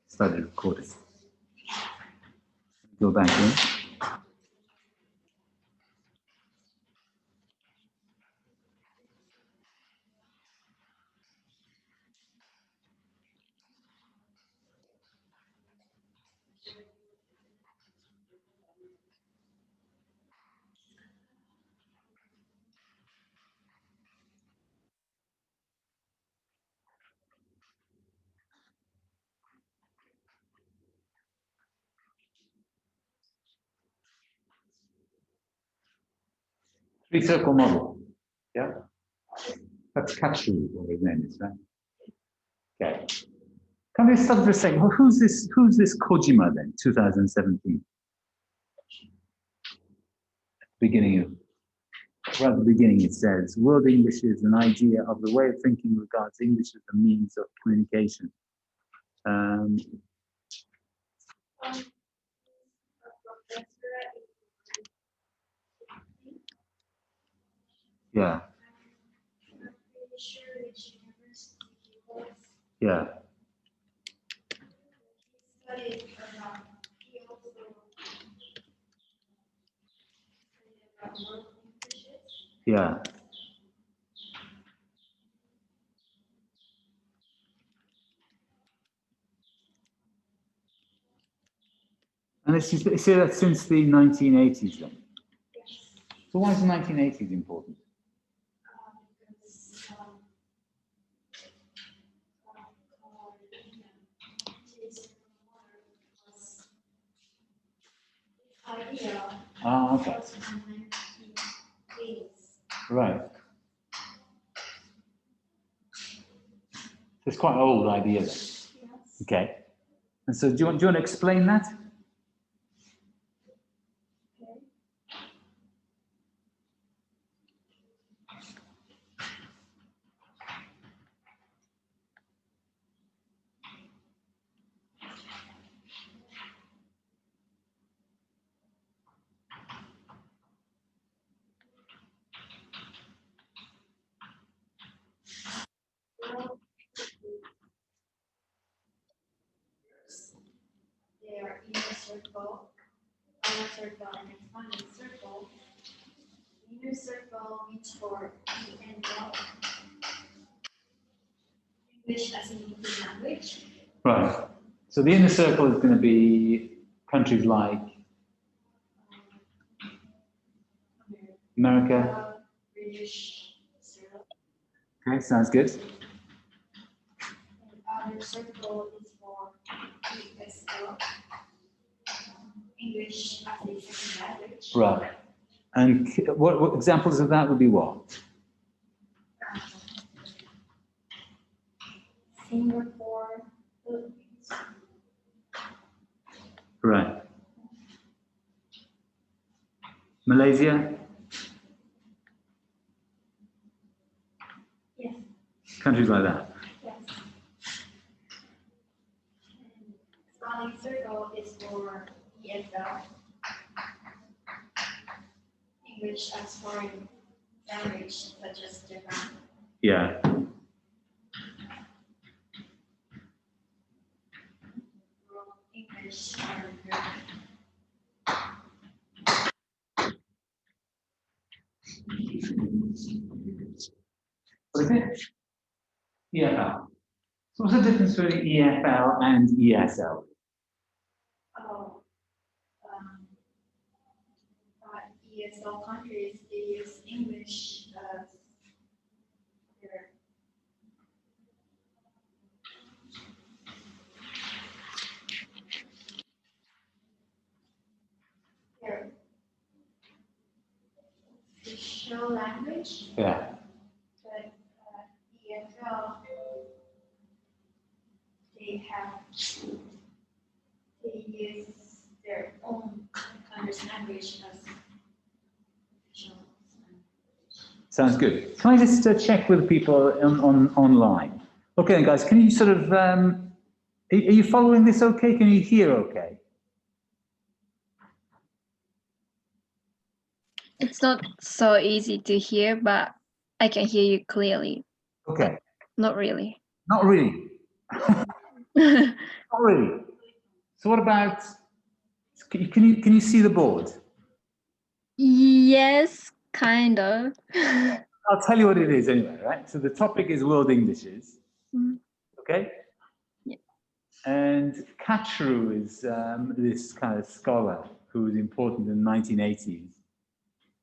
started recording. Go back in. Three-circle model. Yeah, that's Katsu, what his name is, right? Okay. Can we stop for a second? Well, who's this Kojima then? 2017. Beginning of, right at the beginning, it says, "World English is an idea of the way of thinking regards English as a means of communication." Yeah. Yeah. Yeah. And it's see that since the 1980s then. So why is the 1980s important? Ah, okay. Right. It's quite an old idea then. Okay. And so do you want to explain that? They are inner circle, outer circle, and expanding circle. Inner circle means for E and L. English as an English language. Right. So the inner circle is going to be countries like America. British, Australia. Okay, sounds good. And outer circle is for ESL. English as a second language. Right. And what examples of that would be what? Singapore, Philippines. Right. Malaysia? Yes. Countries like that. Yes. And expanding circle is for ESL. English as foreign language, such as Japan. Yeah. English and Europe. What is it? EFL. So what's the difference between EFL and ESL? Oh, ESL countries, they use English as their official language. Yeah. But ESL, they use their own country's language as official language. Sounds good. Can I just check with people online? Okay, then guys, can you sort of, are you following this okay? Can you hear okay? It's not so easy to hear, but I can hear you clearly. Okay. Not really. Not really. really? So what about, can you see the board? Yes, kind of. I'll tell you what it is anyway, right? So the topic is World Englishes, Mm. okay? Yeah. And Katru is this kind of scholar who was important in the 1980s.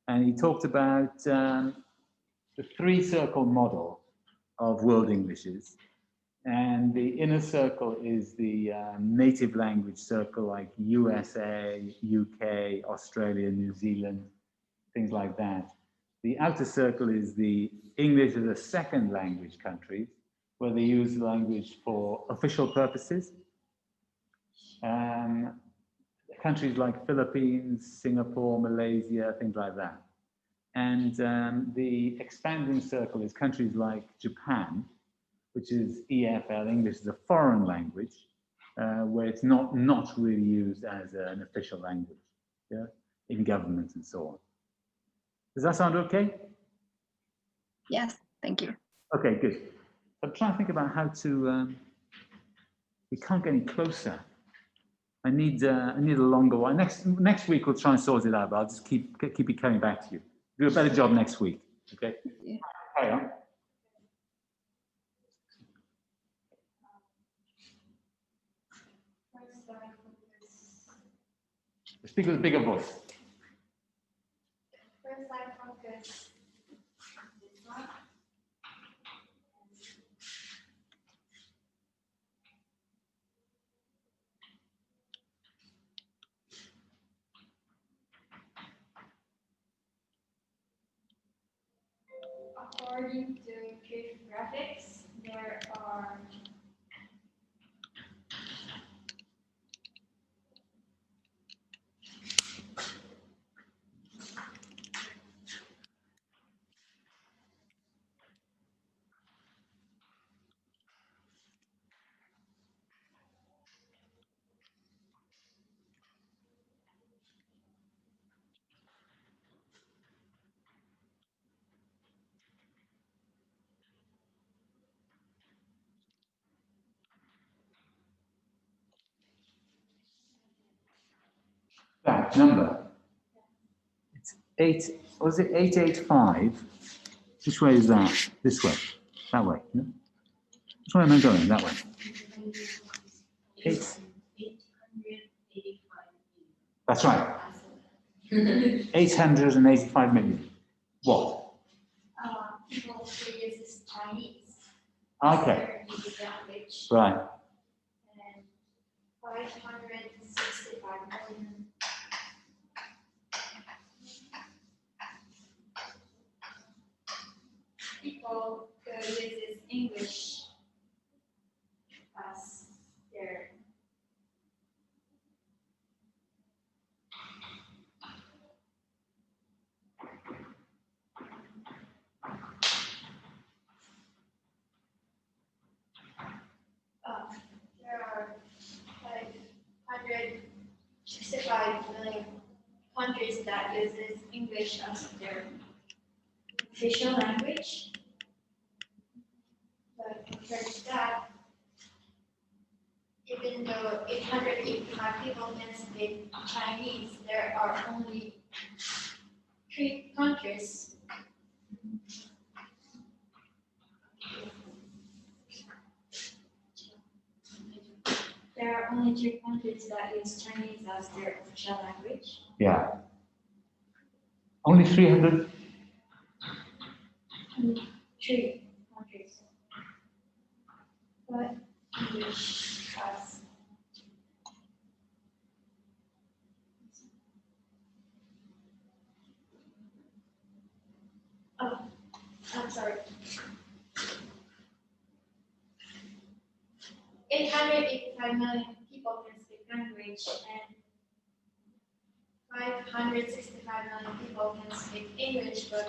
And he talked about the three-circle model of World Englishes. And the inner circle is the native language circle, like USA, UK, Australia, New Zealand, things like that. The outer circle is the English as a second language countries, where they use the language for official purposes. Countries like Philippines, Singapore, Malaysia, things like that. And the expanding circle is countries like Japan, which is EFL, English is a foreign language, where it's not really used as an official language, yeah, in government and so on. Does that sound okay? Yes, thank you. Okay, good. I'm trying to think about how to. We can't get any closer. I need a longer one. Next week we'll try and sort it out. But I'll just keep it coming back to you. Do a better job next week. Okay. Yeah. Carry on. First, I focus. Speak with a bigger voice. First, I focus this one. According to Drift Graphics, there are That number. It's 8. Was it 885? Which way is that? This way. That way. No? Which way am I going? That way. 8. That's right. 885 million. What? people who use Chinese. Okay. Their native language. Right. And 565 million. People who uses English as their there are 565 million countries that uses English as their official language. But compared to that, even though 885 people can speak Chinese, there are only 3 countries. There are only 3 countries that use Chinese as their official language. Yeah. Only 300. 3 countries. But English has. Oh, I'm sorry. 885 million people can speak language and 565 million people can speak English, but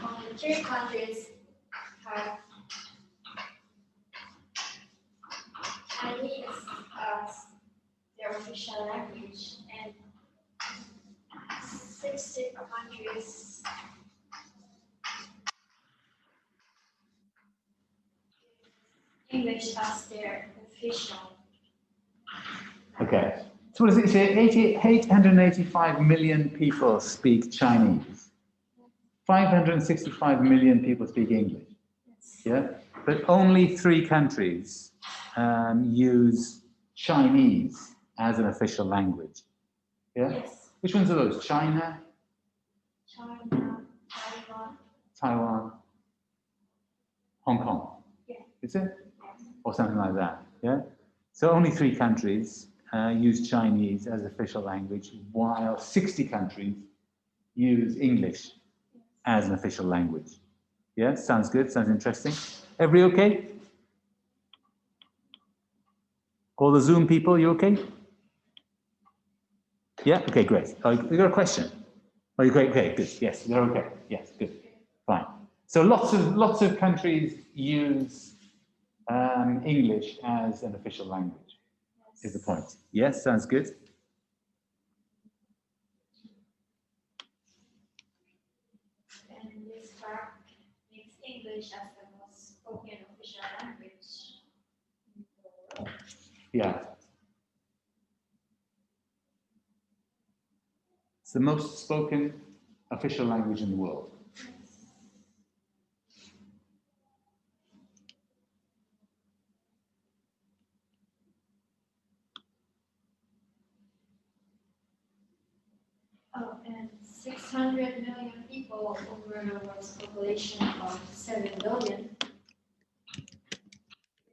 only 3 countries have Chinese as their official language, and 60 countries English as their official Okay. So what does it say? 885 million people speak Chinese. 565 million people speak English. Yeah, but only 3 countries use Chinese as an official language. Yeah. Yes. Which ones are those? China, China, Taiwan. Taiwan, Hong Kong. Yeah. Is it? Or something like that. Yeah. So only 3 countries use Chinese as official language, while 60 countries use English as an official language. Yeah, sounds good, sounds interesting. Everybody okay? All the Zoom people, you okay? Yeah, okay, great. Oh, you got a question? Oh, you're great, okay, good. Yes, you're okay. Yes, good. Fine. So lots of countries use English as an official language, is the point. Yes, sounds good. And this fact makes English as the most spoken official language in the world. Yeah. It's the most spoken official language in the world. Oh, and 600 million people over the world's population of 7 billion,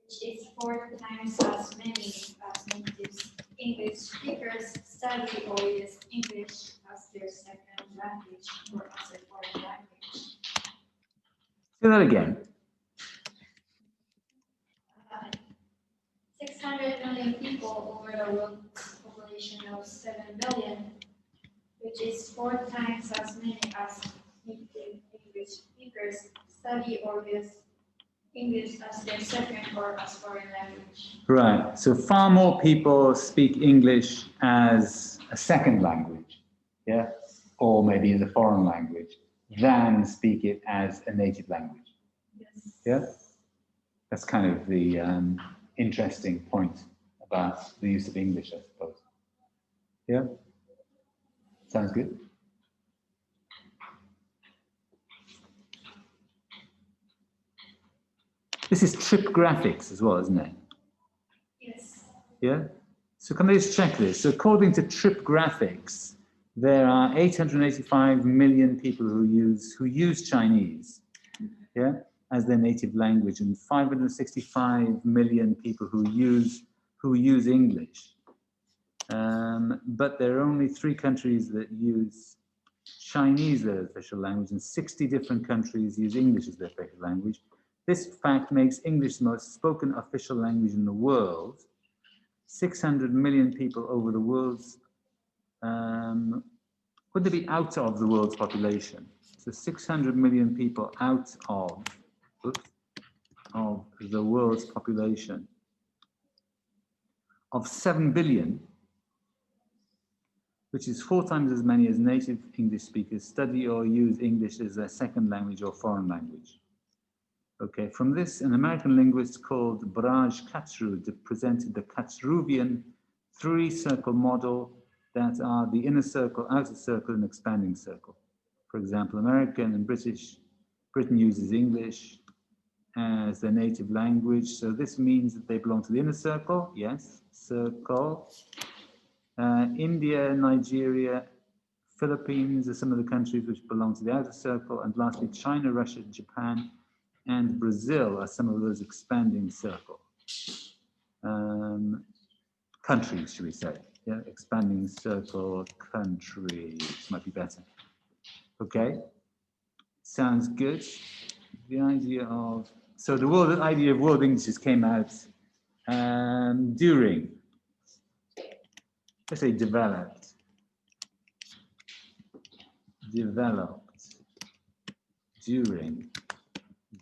which is 4 times as many as native English speakers study or use English as their second language or as a foreign language. Say that again. 600 million people over the world's population of 7 billion, which is 4 times as many as native English speakers study or use English as their second or as foreign language. Right. So far more people speak English as a second language, yeah, or maybe as a foreign language, than speak it as a native language. Yes. Yeah. That's kind of the interesting point about the use of English, I suppose. Yeah. Sounds good. This is trip graphics as well, isn't it? Yes. Yeah. So can I just check this? So according to trip graphics, there are 885 million people who use Chinese, yeah, as their native language, and 565 million people who use English. But there are only 3 countries that use Chinese as their official language, and 60 different countries use English as their official language. This fact makes English the most spoken official language in the world. 600 million people over the world's, would they be out of the world's population? So 600 million people out of the world's population of 7 billion, which is 4 times as many as native English speakers study or use English as their second language or foreign language. Okay, from this, an American linguist called Braj Katsrud presented the Katsruvian 3-circle model that are the inner circle, outer circle, and expanding circle. For example, American and Britain uses English as their native language, so this means that they belong to the inner circle, yes, circle. India, Nigeria, Philippines are some of the countries which belong to the outer circle, and lastly, China, Russia, Japan, and Brazil are some of those expanding circle countries, should we say? Yeah, expanding circle countries might be better. Okay, sounds good. The idea of the idea of world Englishes came out during, let's say, developed during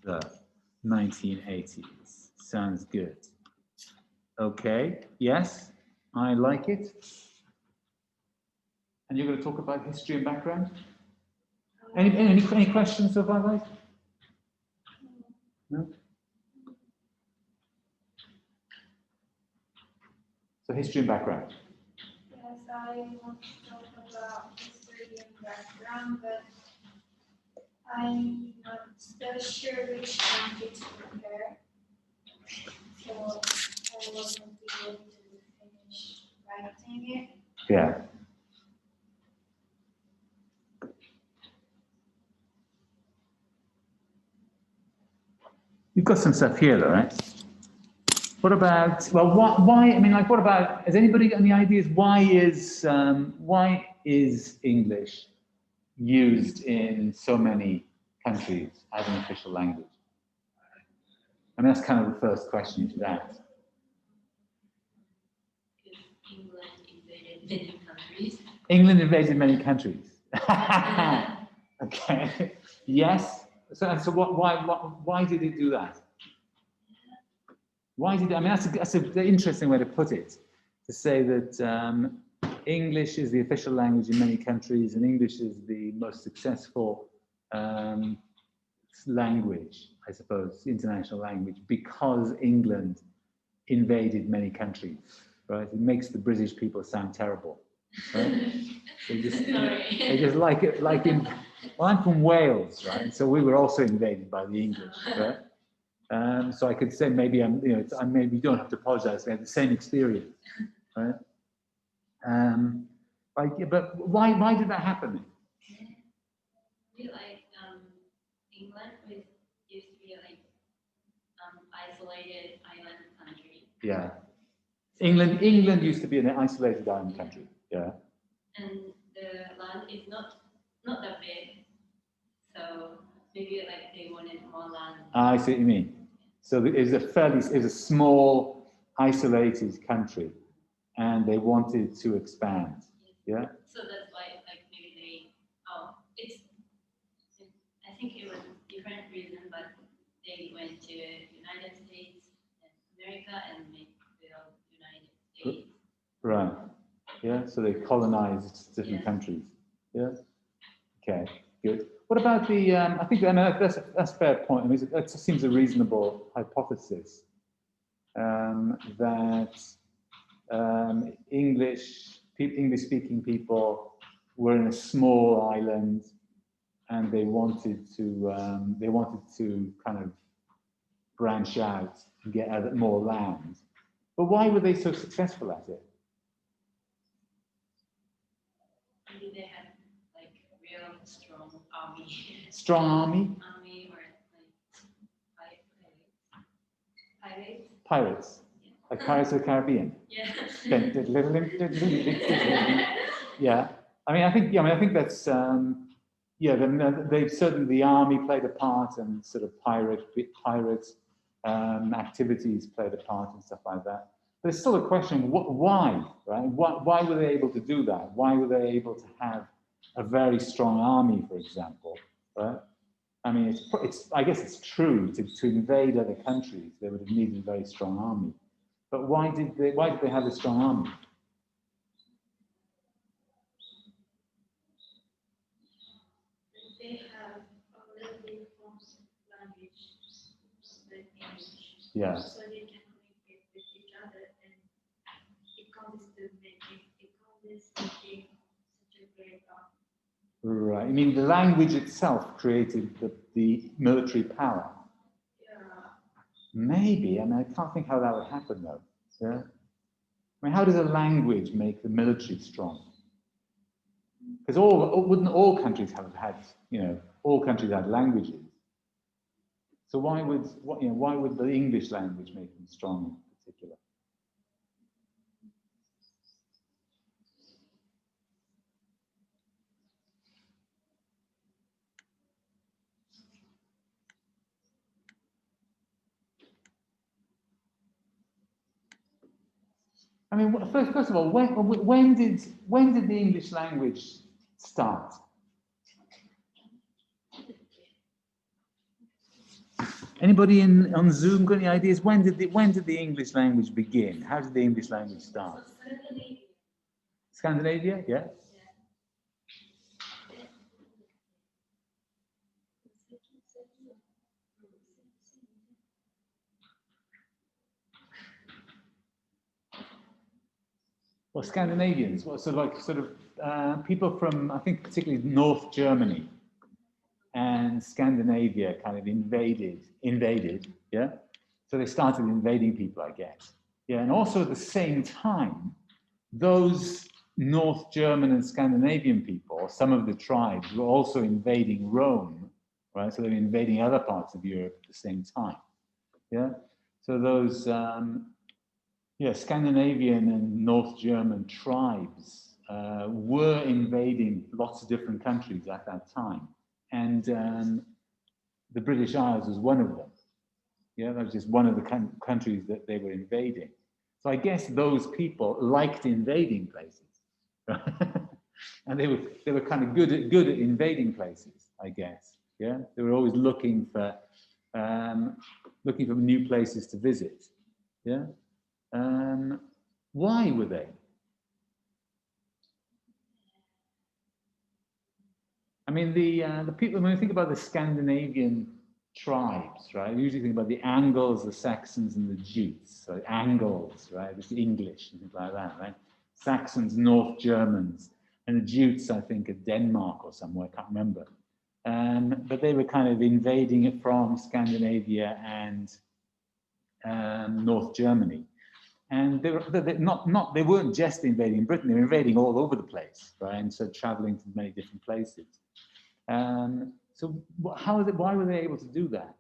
the 1980s. Sounds good. Okay, yes, I like it. And you're going to talk about history and background? Any questions so far, guys? No? So history and background. Yes, I want to talk about history and background, but I'm not so sure which country to prepare. So I wasn't able to finish writing it. Yeah. You've got some stuff here, though, right? What about, well, why, I mean, like, what about, has anybody got any ideas? Why is English used in so many countries as an official language? I mean, that's kind of the first question you should ask. Because England invaded many countries. England invaded many countries. Okay. Yes. So why did it do that? Why did I mean that's an interesting way to put it, to say that English is the official language in many countries and English is the most successful language, I suppose, international language, because England invaded many countries, right? It makes the British people sound terrible, right? They just like it, like in, well, I'm from Wales, right? So we were also invaded by the English, right? So I could say maybe I maybe don't have to apologize. We had the same experience, right? But why did that happen? We like England used to be like isolated island country. Yeah, England used to be an isolated island country. Yeah, and the land is not that big, so maybe like they wanted more land. I see what you mean. So it was a small, isolated country, and they wanted to expand. Yeah. So that's why, like, maybe I think it was different reason, but they went to United States and America and made the United States. Right. Yeah. So they colonized different countries. Yeah. Okay. Good. What about the? I think that's a fair point. I mean, it seems a reasonable hypothesis that English-speaking people were in a small island, and they wanted to kind of branch out and get more land. But why were they so successful at it? Maybe they had like real strong army. Strong army? Army or like pirates. Pirates. Yeah. Like Pirates of the Caribbean. Yeah. Yeah. I think that's they certainly, the army played a part, and sort of pirate activities played a part and stuff like that. But it's still a question: why, right? Why were they able to do that? Why were they able to have a very strong army, for example? Right? I mean, I guess it's true to invade other countries, they would have needed a very strong army. But why did they have a strong army? They have already formed language like English. Yeah. So they can communicate with each other, and it comes to making such a great art. Right. I mean, the language itself created the military power. Yeah. Maybe. I mean, I can't think how that would happen, though. Yeah. I mean, how does a language make the military strong? Because wouldn't all countries have had, all countries had languages. So why would the English language make them strong in particular? I mean, first of all, when did the English language start? Anybody on Zoom got any ideas? When did the English language begin? How did the English language start? Scandinavia, yeah. or Scandinavians, well, sort of people from, I think, particularly North Germany and Scandinavia kind of invaded, yeah? So they started invading people, I guess. Yeah, and also at the same time, those North German and Scandinavian people, some of the tribes, were also invading Rome, right? So they were invading other parts of Europe at the same time, yeah? So those, yeah, Scandinavian and North German tribes were invading lots of different countries at that time. And the British Isles was one of them. Yeah, that was just one of the countries that they were invading. So I guess those people liked invading places. And they were kind of good at invading places, I guess. Yeah, they were always looking for new places to visit. Yeah. Why were they? I mean, the people, when we think about the Scandinavian tribes, right, we usually think about the Angles, the Saxons, and the Jutes. So Angles, right, it's English and things like that, right? Saxons, North Germans, and the Jutes, I think, are Denmark or somewhere, I can't remember. But they were kind of invading it from Scandinavia and North Germany. And they weren't just invading Britain, they were invading all over the place, right? And so traveling to many different places. So why were they able to do that?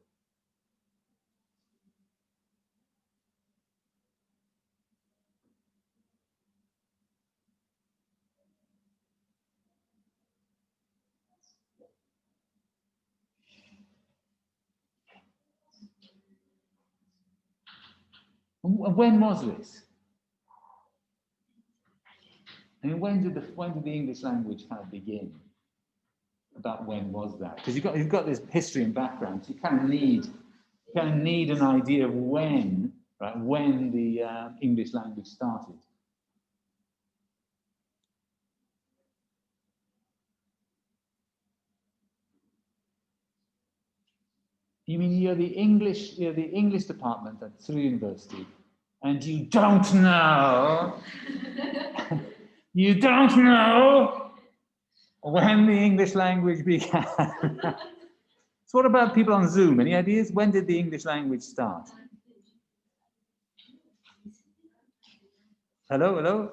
And when was this? I mean, when did the English language kind of begin? About when was that? Because you've got this history and background, so you kind of need an idea of when, right? When the English language started. You mean you're the English department at Truro University, and you don't know, you don't know when the English language began. So what about people on Zoom? Any ideas? When did the English language start? Hello, hello?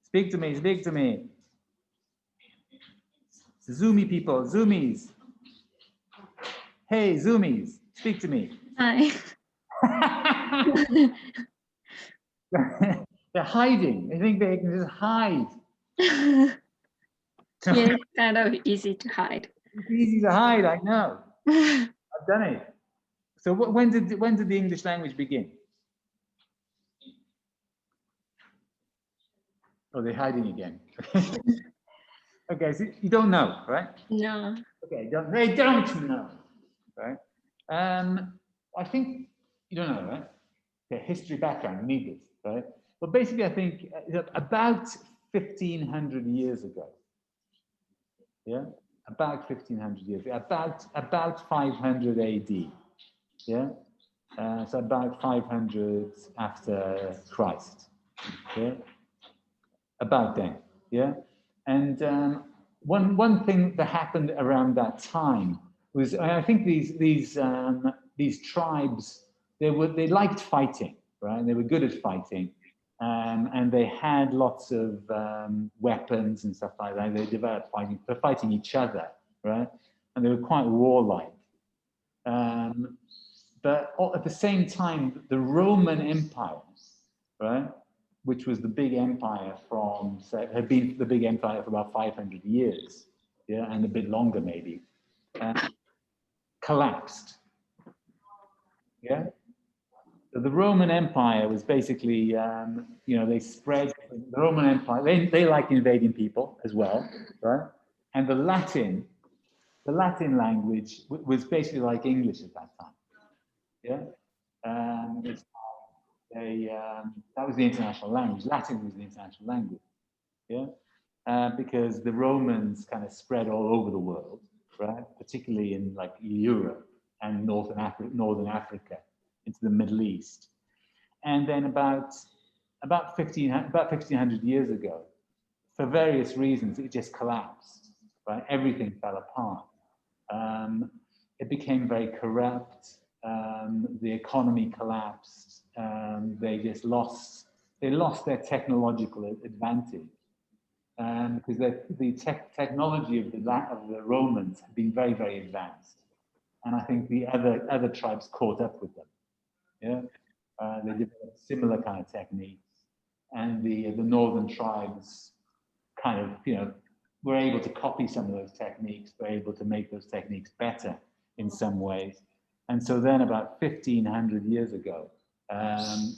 Speak to me, speak to me. Zoomy people, Zoomies. Hey, Zoomies, speak to me. Hi. They're hiding. They think they can just hide. Yeah, it's kind of easy to hide. It's easy to hide, I know. I've done it. So when did the English language begin? Oh, they're hiding again. Okay, so you don't know, right? No. Okay, they don't know, right? I think you don't know, right? Okay, history background, we need this, right? But basically, I think about 1,500 years ago, yeah, about 1,500 years ago, about 500 AD, yeah, so about 500 after Christ, yeah, about then, yeah, and one thing that happened around that time was, I think these tribes, they liked fighting, right? They were good at fighting, and they had lots of weapons and stuff like that. They developed fighting each other, right? And they were quite warlike. But at the same time, the Roman Empire, right, which was the big empire had been the big empire for about 500 years, yeah, and a bit longer maybe, collapsed, yeah. So the Roman Empire was basically, they spread the Roman Empire. They like invading people as well, right? And the Latin language was basically like English at that time, yeah. That was the international language. Latin was the international language, yeah, because the Romans kind of spread all over the world, right? Particularly in like Europe and northern Africa, into the Middle East, and then about about 1500 years ago, for various reasons, it just collapsed, right? Everything fell apart. It became very corrupt. The economy collapsed. They just lost their technological advantage. Because the technology of the Romans had been very, very advanced. And I think the other tribes caught up with them. Yeah, they developed similar kind of techniques, and the northern tribes kind of, were able to copy some of those techniques, were able to make those techniques better in some ways. And so then about 1500 years ago, the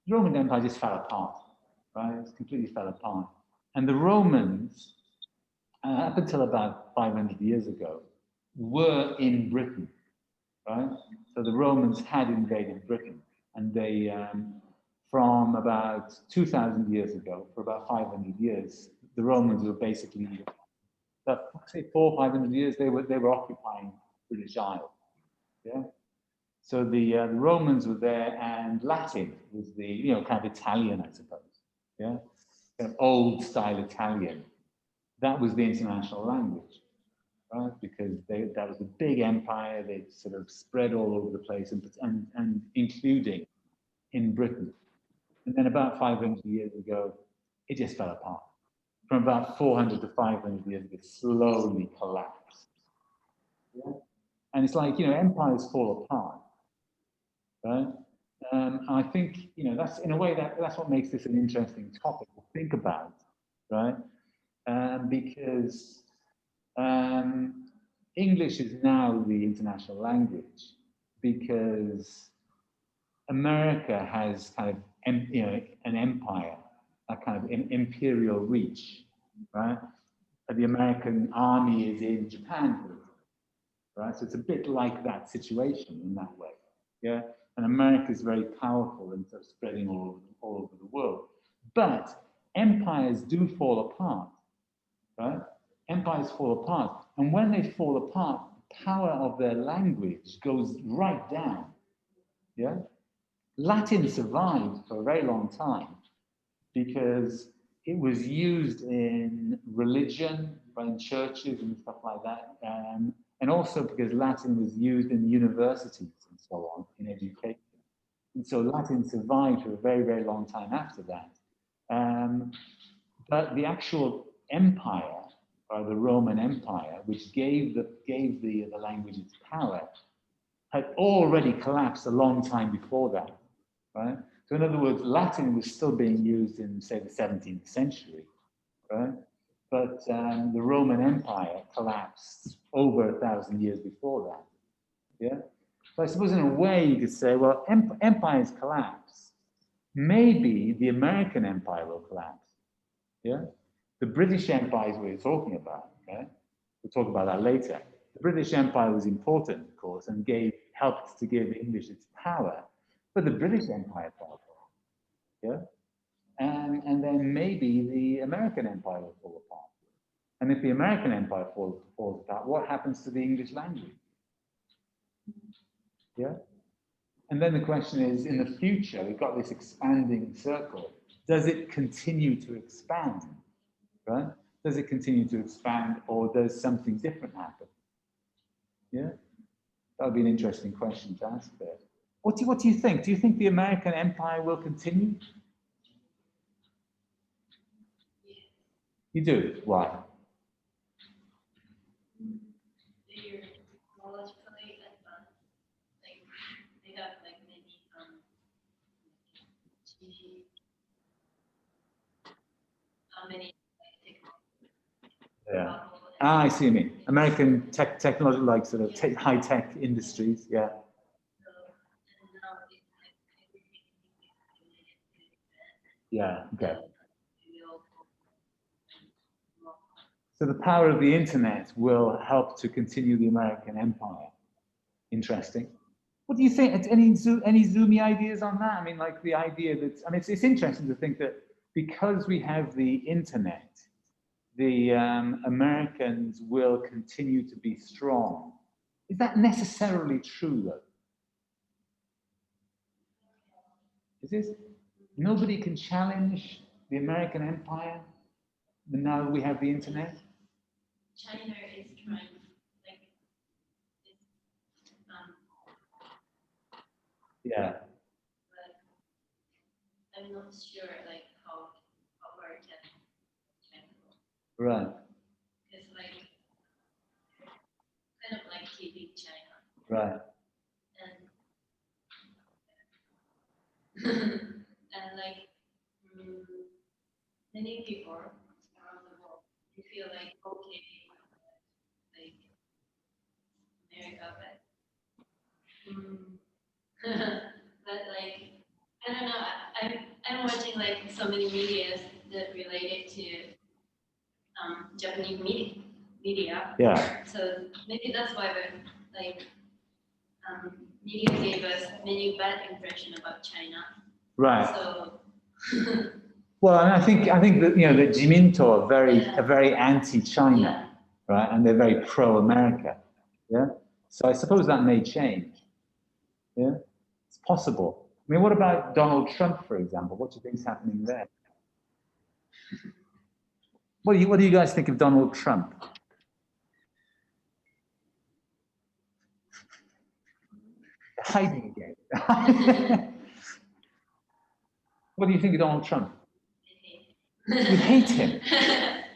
Roman Empire just fell apart, right? It completely fell apart. And the Romans, up until about 500 years ago, were in Britain, right? So the Romans had invaded Britain, and they, from about 2,000 years ago, for about 500 years, the Romans were basically, say 400 or 500 years, they were occupying British Isles. Yeah. So the Romans were there, and Latin was the kind of Italian, I suppose. Yeah, kind of old style Italian. That was the international language, right? Because that was a big empire. They sort of spread all over the place, and including in Britain. And then about 500 years ago, it just fell apart. From about 400 to 500 years ago, it slowly collapsed. Yeah? And it's like, empires fall apart, right? I think, that's in a way that's what makes this an interesting topic to think about, right? Because English is now the international language, because America has kind of an empire, a kind of imperial reach, right? The American army is in Japan, right? So it's a bit like that situation in that way, yeah. And America is very powerful and sort of spreading all over the world. But empires do fall apart, right? Empires fall apart, and when they fall apart, the power of their language goes right down, yeah. Latin survived for a very long time because it was used in religion, in churches and stuff like that, and also because Latin was used in universities and so on, in education. And so Latin survived for a very, very long time after that. But the actual empire, or the Roman Empire, which gave the language its power, had already collapsed a long time before that, right? So in other words, Latin was still being used in, say, the 17th century, right? But the Roman Empire collapsed over 1,000 years before that, yeah? So I suppose in a way you could say, well, empires collapse. Maybe the American Empire will collapse, yeah? The British Empire is what you're talking about, okay? We'll talk about that later. The British Empire was important, of course, and helped to give English its power. But the British Empire fell apart, yeah? And then maybe the American Empire will fall apart. And if the American Empire falls apart, what happens to the English language? Yeah? And then the question is, in the future, we've got this expanding circle. Does it continue to expand, right? Does it continue to expand, or does something different happen? Yeah? That would be an interesting question to ask there. What do you think? Do you think the American Empire will continue? You do? Why? They're technologically advanced. Like they have like many many Yeah. Ah, I see what you mean. American technology, like sort of high-tech industries, yeah. Yeah, okay. So the power of the internet will help to continue the American empire. Interesting. What do you think? Any zoomy ideas on that? I mean, like the idea that, I mean, it's interesting to think that because we have the internet, the Americans will continue to be strong. Is that necessarily true, though? Is this? Nobody can challenge the American empire now we have the internet. China is trying, like, Yeah. but I'm not sure, like, how far can go. Right. It's like kind of like keeping China. Right. And like many people around the world, you feel like okay, like America, but like I don't know. I'm watching like so many medias that related to Japanese media. Yeah. So maybe that's why we're like media gave us many bad impression about China. Right. So. Well, and I think that that Jiminto are very anti-China, Yeah. right, and they're very pro-America. Yeah. So I suppose that may change. Yeah. It's possible. I mean, what about Donald Trump, for example? What do you think is happening there? What do you guys think of Donald Trump? Hiding again. What do you think of Donald Trump? You hate him?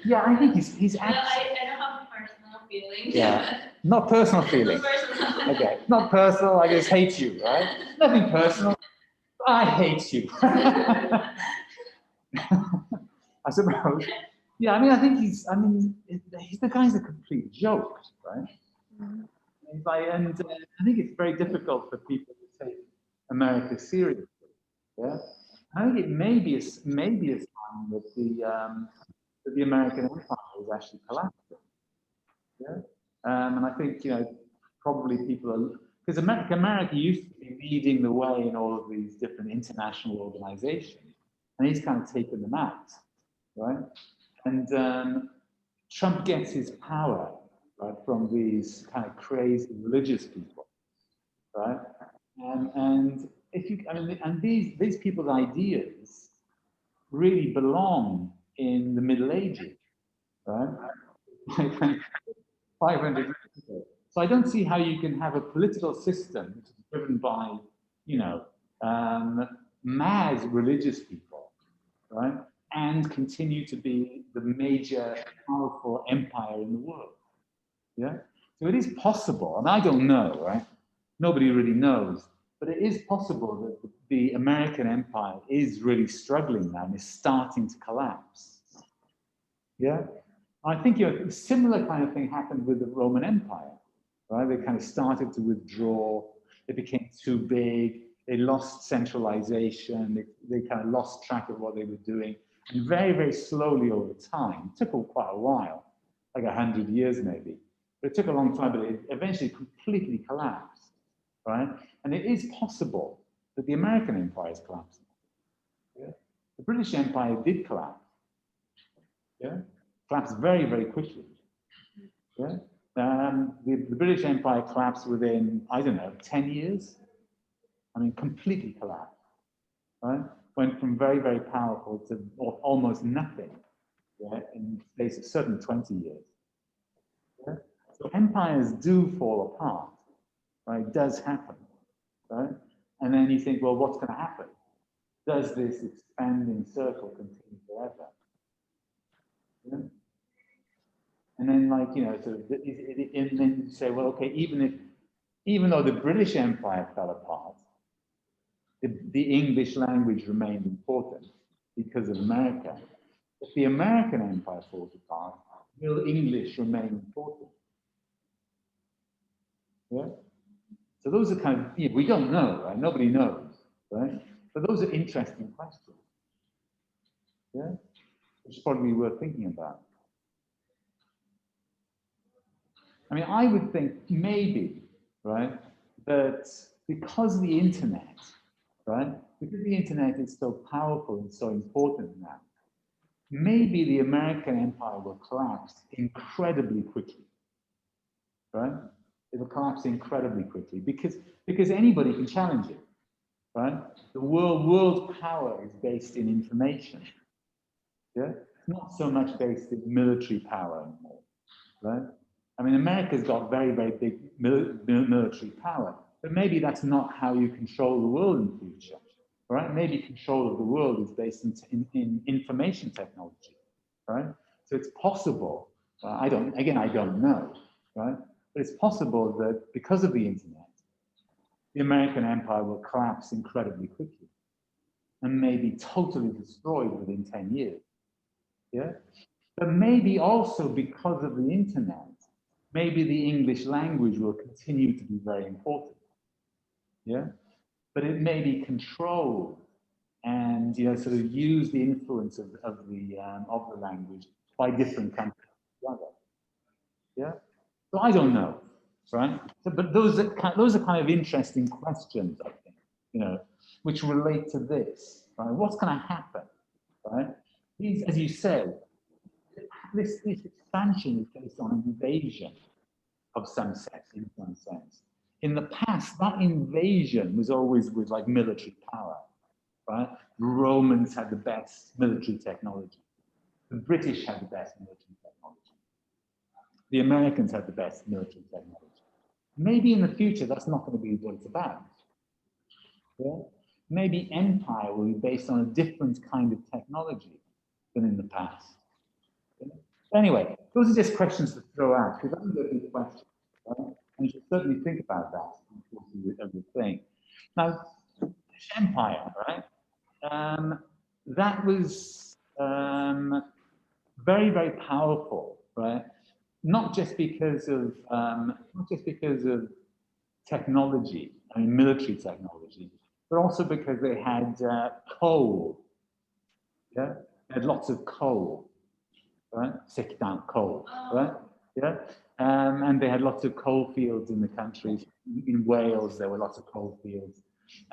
Yeah, I think he's I don't have personal feelings. Yeah, not personal feelings. Okay, not personal. I just hate you, right? Nothing personal. I hate you. I suppose. Yeah, I mean, I think he's the guy's a complete joke, right? And I think it's very difficult for people to take America seriously. Yeah, I think it may be a sign that the American empire is actually collapsing. Yeah, and I think probably people are because America used to be leading the way in all of these different international organizations, and he's kind of taken them out, right? And Trump gets his power right from these kind of crazy religious people, right? And if you, and these people's ideas really belong in the Middle Ages, right? 500 years ago. So I don't see how you can have a political system which is driven by, mad religious people, right? And continue to be the major powerful empire in the world. Yeah. So it is possible, and I don't know, right? Nobody really knows, but it is possible that the American empire is really struggling now and is starting to collapse. Yeah. I think a similar kind of thing happened with the Roman Empire, right? They kind of started to withdraw. It became too big. They lost centralization. They kind of lost track of what they were doing. And very, very slowly over time, it took quite a while, like 100 years maybe. But it took a long time, but it eventually completely collapsed, right? And it is possible that the American empire is collapsing. Yeah? The British Empire did collapse. Yeah? Collapsed very, very quickly. Yeah? The British Empire collapsed within, I don't know, 10 years. I mean, completely collapsed. Right? Went from very, very powerful to almost nothing, yeah, in the space of certainly 20 years. Yeah? So empires do fall apart, right? It does happen, right? And then you think, well, what's going to happen? Does this expanding circle continue forever? Yeah? And then, like, sort of, and then you say, well, okay, even though the British Empire fell apart, the English language remained important because of America. If the American empire falls apart, will English remain important? Yeah. So those are kind of, we don't know, right? Nobody knows, right? But those are interesting questions. Yeah. Which is probably worth thinking about. I mean, I would think maybe, right, that because of the internet, right, because the internet is so powerful and so important now, maybe the American empire will collapse incredibly quickly, right? It will collapse incredibly quickly because anybody can challenge it, right? The world power is based in information. Yeah, it's not so much based in military power anymore, right? I mean, America's got very, very big military power, but maybe that's not how you control the world in the future, right? Maybe control of the world is based in information technology, right? So it's possible, I don't know, right? But it's possible that because of the internet, the American empire will collapse incredibly quickly and maybe totally destroyed within 10 years, yeah? But maybe also because of the internet, maybe the English language will continue to be very important, yeah? But it may be controlled and, you know, sort of use the influence of the language by different countries together, yeah? So I don't know, right? So, but those are kind of interesting questions, I think, you know, which relate to this, right? What's going to happen, right? These, as you said, this expansion is based on invasion of some sense, in some sense. In the past, that invasion was always with like military power, right? The Romans had the best military technology. The British had the best military technology. The Americans had the best military technology. Maybe in the future, that's not going to be what it's about. Yeah? Maybe empire will be based on a different kind of technology than in the past. Yeah? Anyway, those are just questions to throw out, because those are big questions. Right? And you should certainly think about that in the course of the thing. Now, British Empire, right? That was very, very powerful, right? Not just because of technology, I mean military technology, but also because they had coal. Yeah, they had lots of coal, right? Second coal, right? Yeah, and they had lots of coal fields in the country. In Wales, there were lots of coal fields,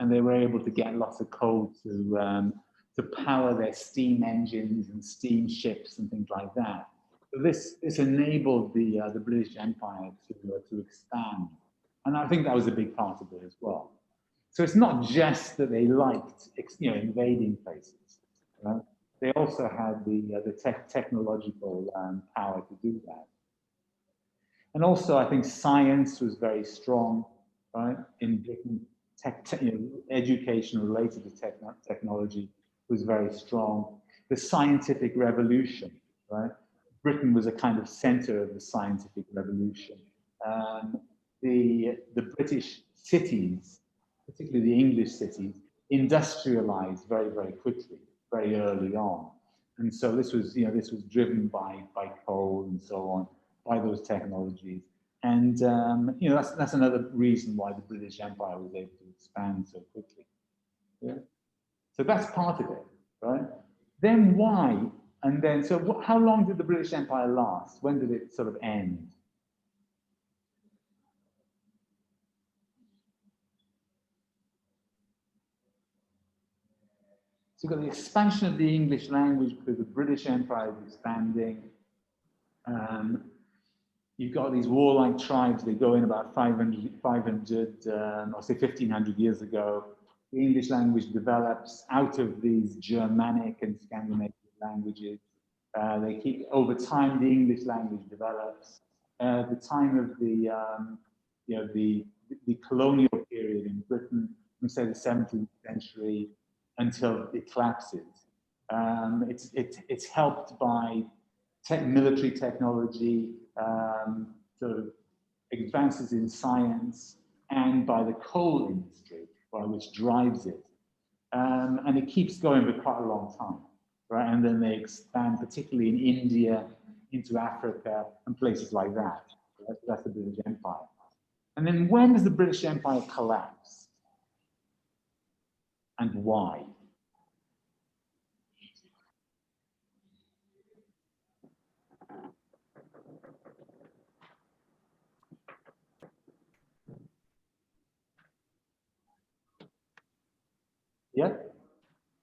and they were able to get lots of coal to power their steam engines and steam ships and things like that. So this enabled the British Empire to expand, and I think that was a big part of it as well. So it's not just that they liked, you know, invading places, right? They also had the technological power to do that. And also, I think science was very strong, right? In Britain, you know, education related to technology was very strong. The scientific revolution, right? Britain was a kind of center of the scientific revolution. The British cities, particularly the English cities, industrialized very, very quickly, very early on. And so this was, you know, this was driven by coal and so on, by those technologies. And, you know, that's another reason why the British Empire was able to expand so quickly. Yeah. So that's part of it, right? Then why? And then, so how long did the British Empire last? When did it sort of end? So you've got the expansion of the English language because the British Empire is expanding. You've got these warlike tribes, they go in about 500 or say 1500 years ago. The English language develops out of these Germanic and Scandinavian languages. They keep, over time, the English language develops. The time of the, you know, the colonial period in Britain, from say the 17th century until it collapses. It's helped by military technology, sort of advances in science, and by the coal industry, which drives it. And it keeps going for quite a long time, right? And then they expand, particularly in India, into Africa, and places like that. That's the British Empire. And then when does the British Empire collapse? And why? Yeah?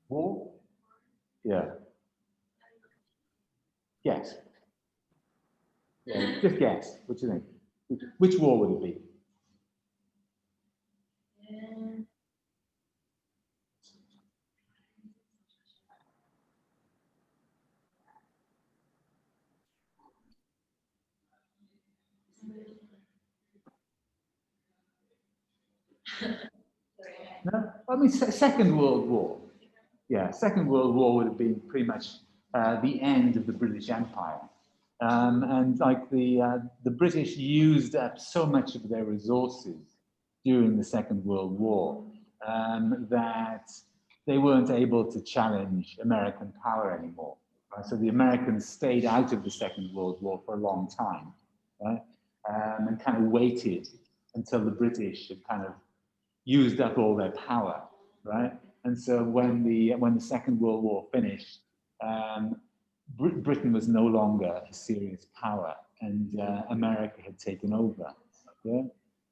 War? Yeah. Guess. Yeah, just guess. What do you think? Which war would it be? No, I mean Second World War. Yeah, Second World War would have been pretty much the end of the British Empire, and like the British used up so much of their resources during the Second World War that they weren't able to challenge American power anymore. Right? So the Americans stayed out of the Second World War for a long time, right? And kind of waited until the British had kind of used up all their power, right? And so when the Second World War finished, Britain was no longer a serious power, and America had taken over. Yeah,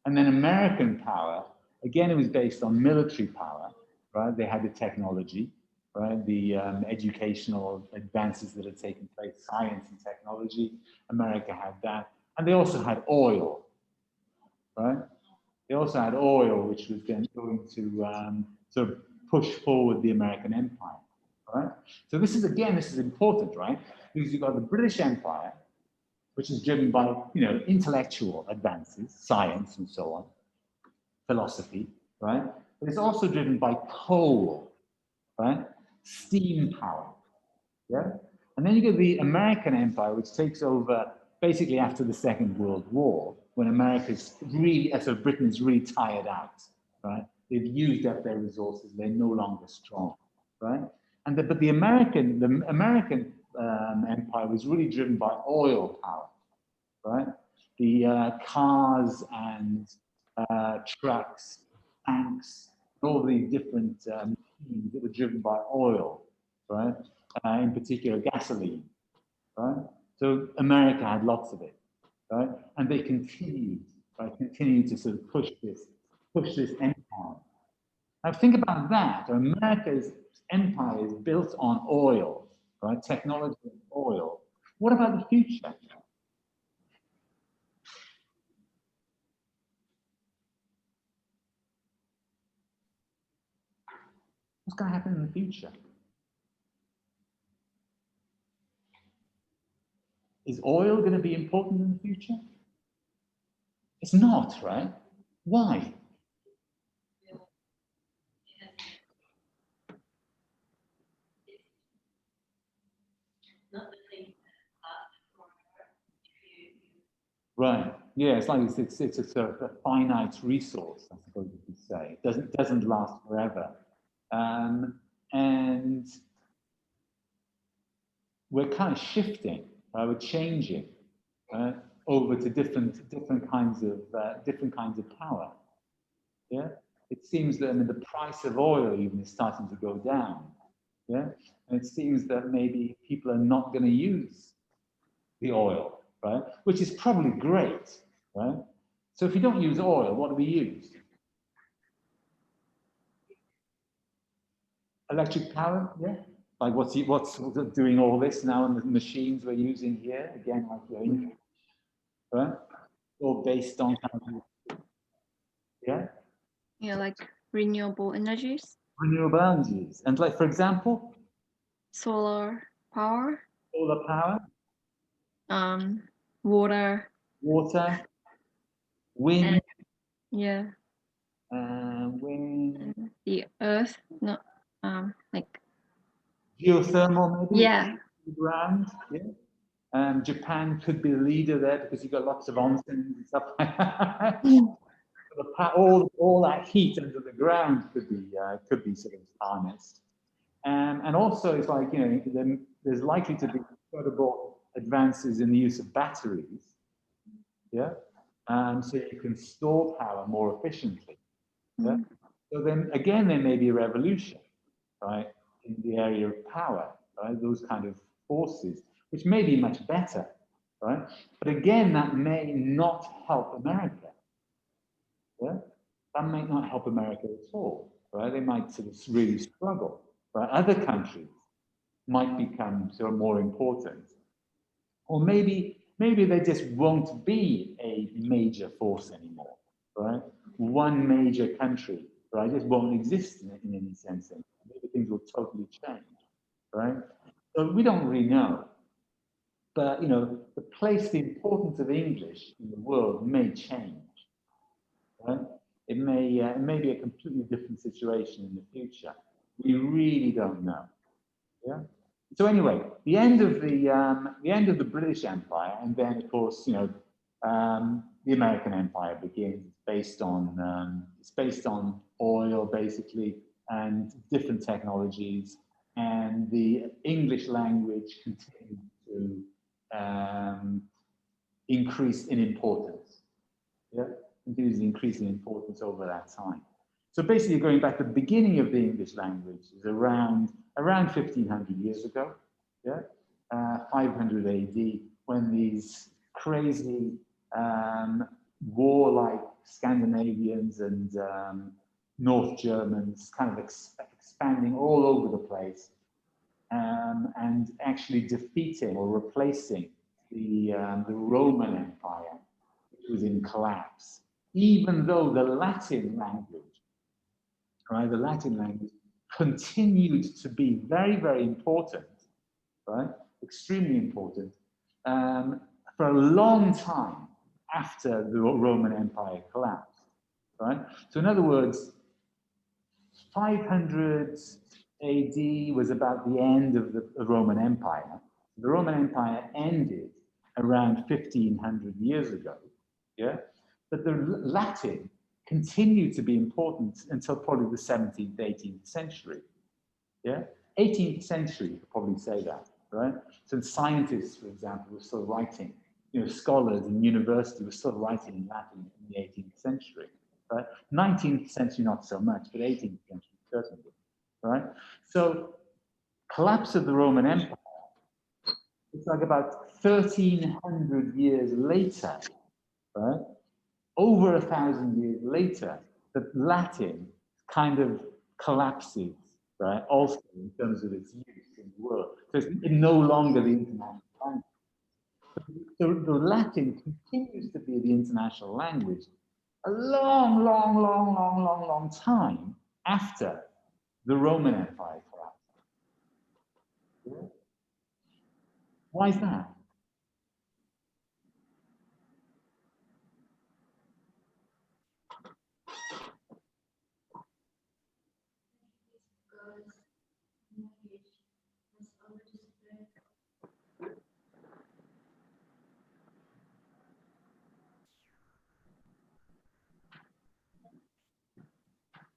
and then American power, again, it was based on military power, right? They had the technology, right? The educational advances that had taken place, science and technology. America had that, and they also had oil, right? They also had oil, which was then going to sort of push forward the American empire, right? So this is, again, this is important, right? Because you've got the British Empire, which is driven by, you know, intellectual advances, science and so on, philosophy, right? But it's also driven by coal, right? Steam power, yeah? And then you get the American Empire, which takes over basically after the Second World War, when America's really, so Britain is really tired out, right? They've used up their resources, they're no longer strong, right? And but the American Empire was really driven by oil power, right? The cars and trucks, tanks, all these different machines that were driven by oil, right? In particular, gasoline, right? So America had lots of it, right? And they continued, right? Continued to sort of push this empire. Now think about that. America's empire is built on oil, right? Technology and oil. What about the future? What's going to happen in the future? Is oil going to be important in the future? It's not, right? Why? Not the same Right. Yeah, it's like it's a sort of a finite resource, I suppose you could say. It doesn't last forever. And we're kind of shifting, right? We're changing over to different kinds of power. Yeah, it seems that, I mean, the price of oil even is starting to go down. Yeah, and it seems that maybe people are not going to use the oil, right? Which is probably great, right? So if you don't use oil, what do we use? Electric power, yeah. Like what's doing all this now, and the machines we're using here, again, like right? All based on yeah, Yeah, like renewable energies, renewable energies. And like, for example, solar power, solar power, water, water, wind, yeah, wind, and the earth, no, like, geothermal, maybe, yeah, ground, yeah. Japan could be the leader there because you've got lots of onsens and stuff like that. All that heat under the ground could be sort of harnessed. And also, it's like, you know, there's likely to be incredible advances in the use of batteries, yeah, so you can store power more efficiently. Yeah? So then again, there may be a revolution, right, in the area of power, right? Those kind of forces, which may be much better, right? But again, that may not help America. Yeah? That might not help America at all, right? They might sort of really struggle, right? Other countries might become sort of more important. Or maybe they just won't be a major force anymore, right? One major country, right, just won't exist in any sense anymore. Maybe things will totally change, right? So we don't really know. but, you know, the place, the importance of English in the world may change, right? It may be a completely different situation in the future. We really don't know. Yeah. So anyway, the end of the British Empire, and then of course, you know, the American Empire begins. It's based on oil basically, and different technologies, and the English language continued to increase in importance. Yeah, continues to increase in importance over that time. So basically, going back to the beginning of the English language is around 1500 years ago, yeah, 500 AD, when these crazy warlike Scandinavians and North Germans kind of expanding all over the place, and actually defeating or replacing the Roman Empire, which was in collapse. Even though the Latin language, right, the Latin language continued to be very, very important, right, extremely important, for a long time after the Roman Empire collapsed, right? So in other words, 500 AD was about the end of the Roman Empire. The Roman Empire ended around 1500 years ago, yeah? But the Latin continued to be important until probably the 17th, 18th century, yeah? 18th century, you could probably say that, right? So scientists, for example, were still writing, you know, scholars in university were still writing in Latin in the 18th century, right? 19th century, not so much, but 18th century, certainly, right? So collapse of the Roman Empire, it's like about 1300 years later, right? Over 1,000 years later, that Latin kind of collapses, right? Also in terms of its use in the world. So it's no longer the international language. So the Latin continues to be the international language a long, long, long, long, long, long time after the Roman Empire collapsed. Yeah. Why is that?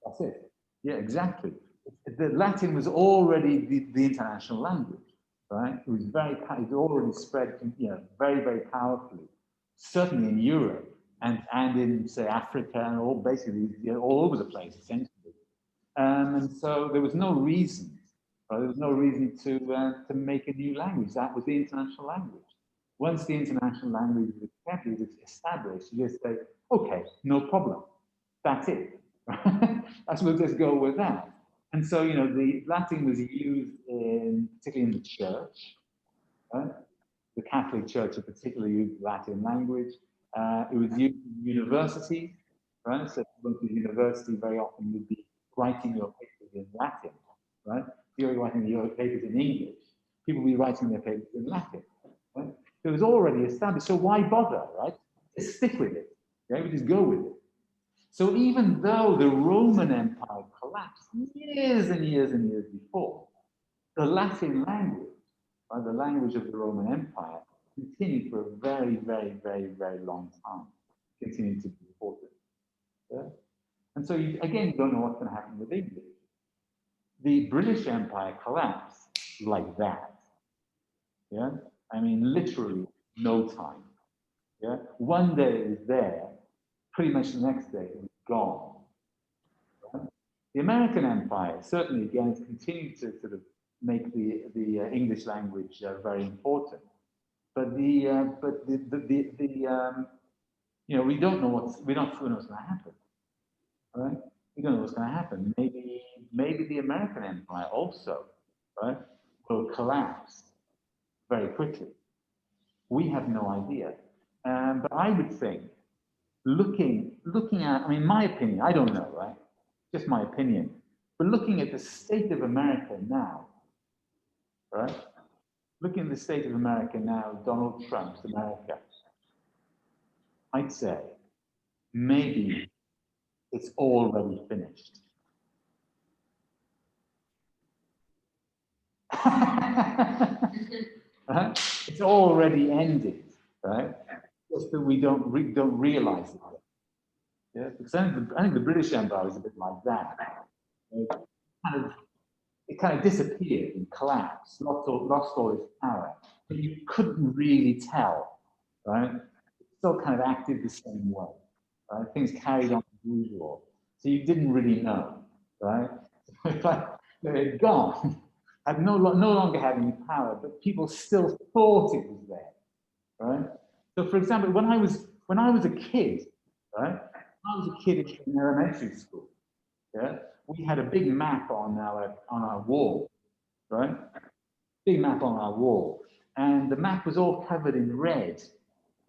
That's it. Yeah, exactly. The Latin was already the international language, right? It was it already spread, you know, very, very powerfully, certainly in Europe and in, say, Africa and all basically, you know, all over the place, essentially. And so there was no reason, right? There was no reason to make a new language. That was the international language. Once the international language was established, you just say, okay, no problem. That's it. That's we'll just go with that. And so, you know, the Latin was used particularly in the church, right? The Catholic Church particularly used Latin language. It was used in universities, right? So if you went to university, very often you'd be writing your papers in Latin, right? You're writing your papers in English. People will be writing their papers in Latin, right? So it was already established. So why bother, right? Just stick with it. Okay? We just go with it. So even though the Roman Empire collapsed years and years and years before, the Latin language, the language of the Roman Empire, continued for a very, very, very, very long time, continued to be important. Yeah? And so, again, you don't know what's going to happen with English. The British Empire collapsed like that. Yeah? I mean, literally no time. Yeah? One day it was there, pretty much the next day it was gone. Right? The American Empire certainly, again, has continued to sort of make the English language very important. But you know, we don't know what's going to happen, right? We don't know what's going to happen. Maybe the American Empire also, right, will collapse very quickly. We have no idea. But I would think, looking at, I mean, my opinion, I don't know, right? Just my opinion. But looking at the state of America now, right? looking at the state of America now, Donald Trump's America, I'd say maybe it's already finished. Right? It's already ended, right? Just that we don't realize it. Yeah, because I think the British Empire was a bit like that. It kind of disappeared and collapsed, lost all its power, but you couldn't really tell, right? It still kind of acted the same way, right? Things carried on as usual, so you didn't really know, right? It's like it had gone, had no longer had any power, but people still thought it was there, right? So, for example, when I was a kid, right? When I was a kid in elementary school, yeah, we had a big map on our wall, right? Big map on our wall, and the map was all covered in red,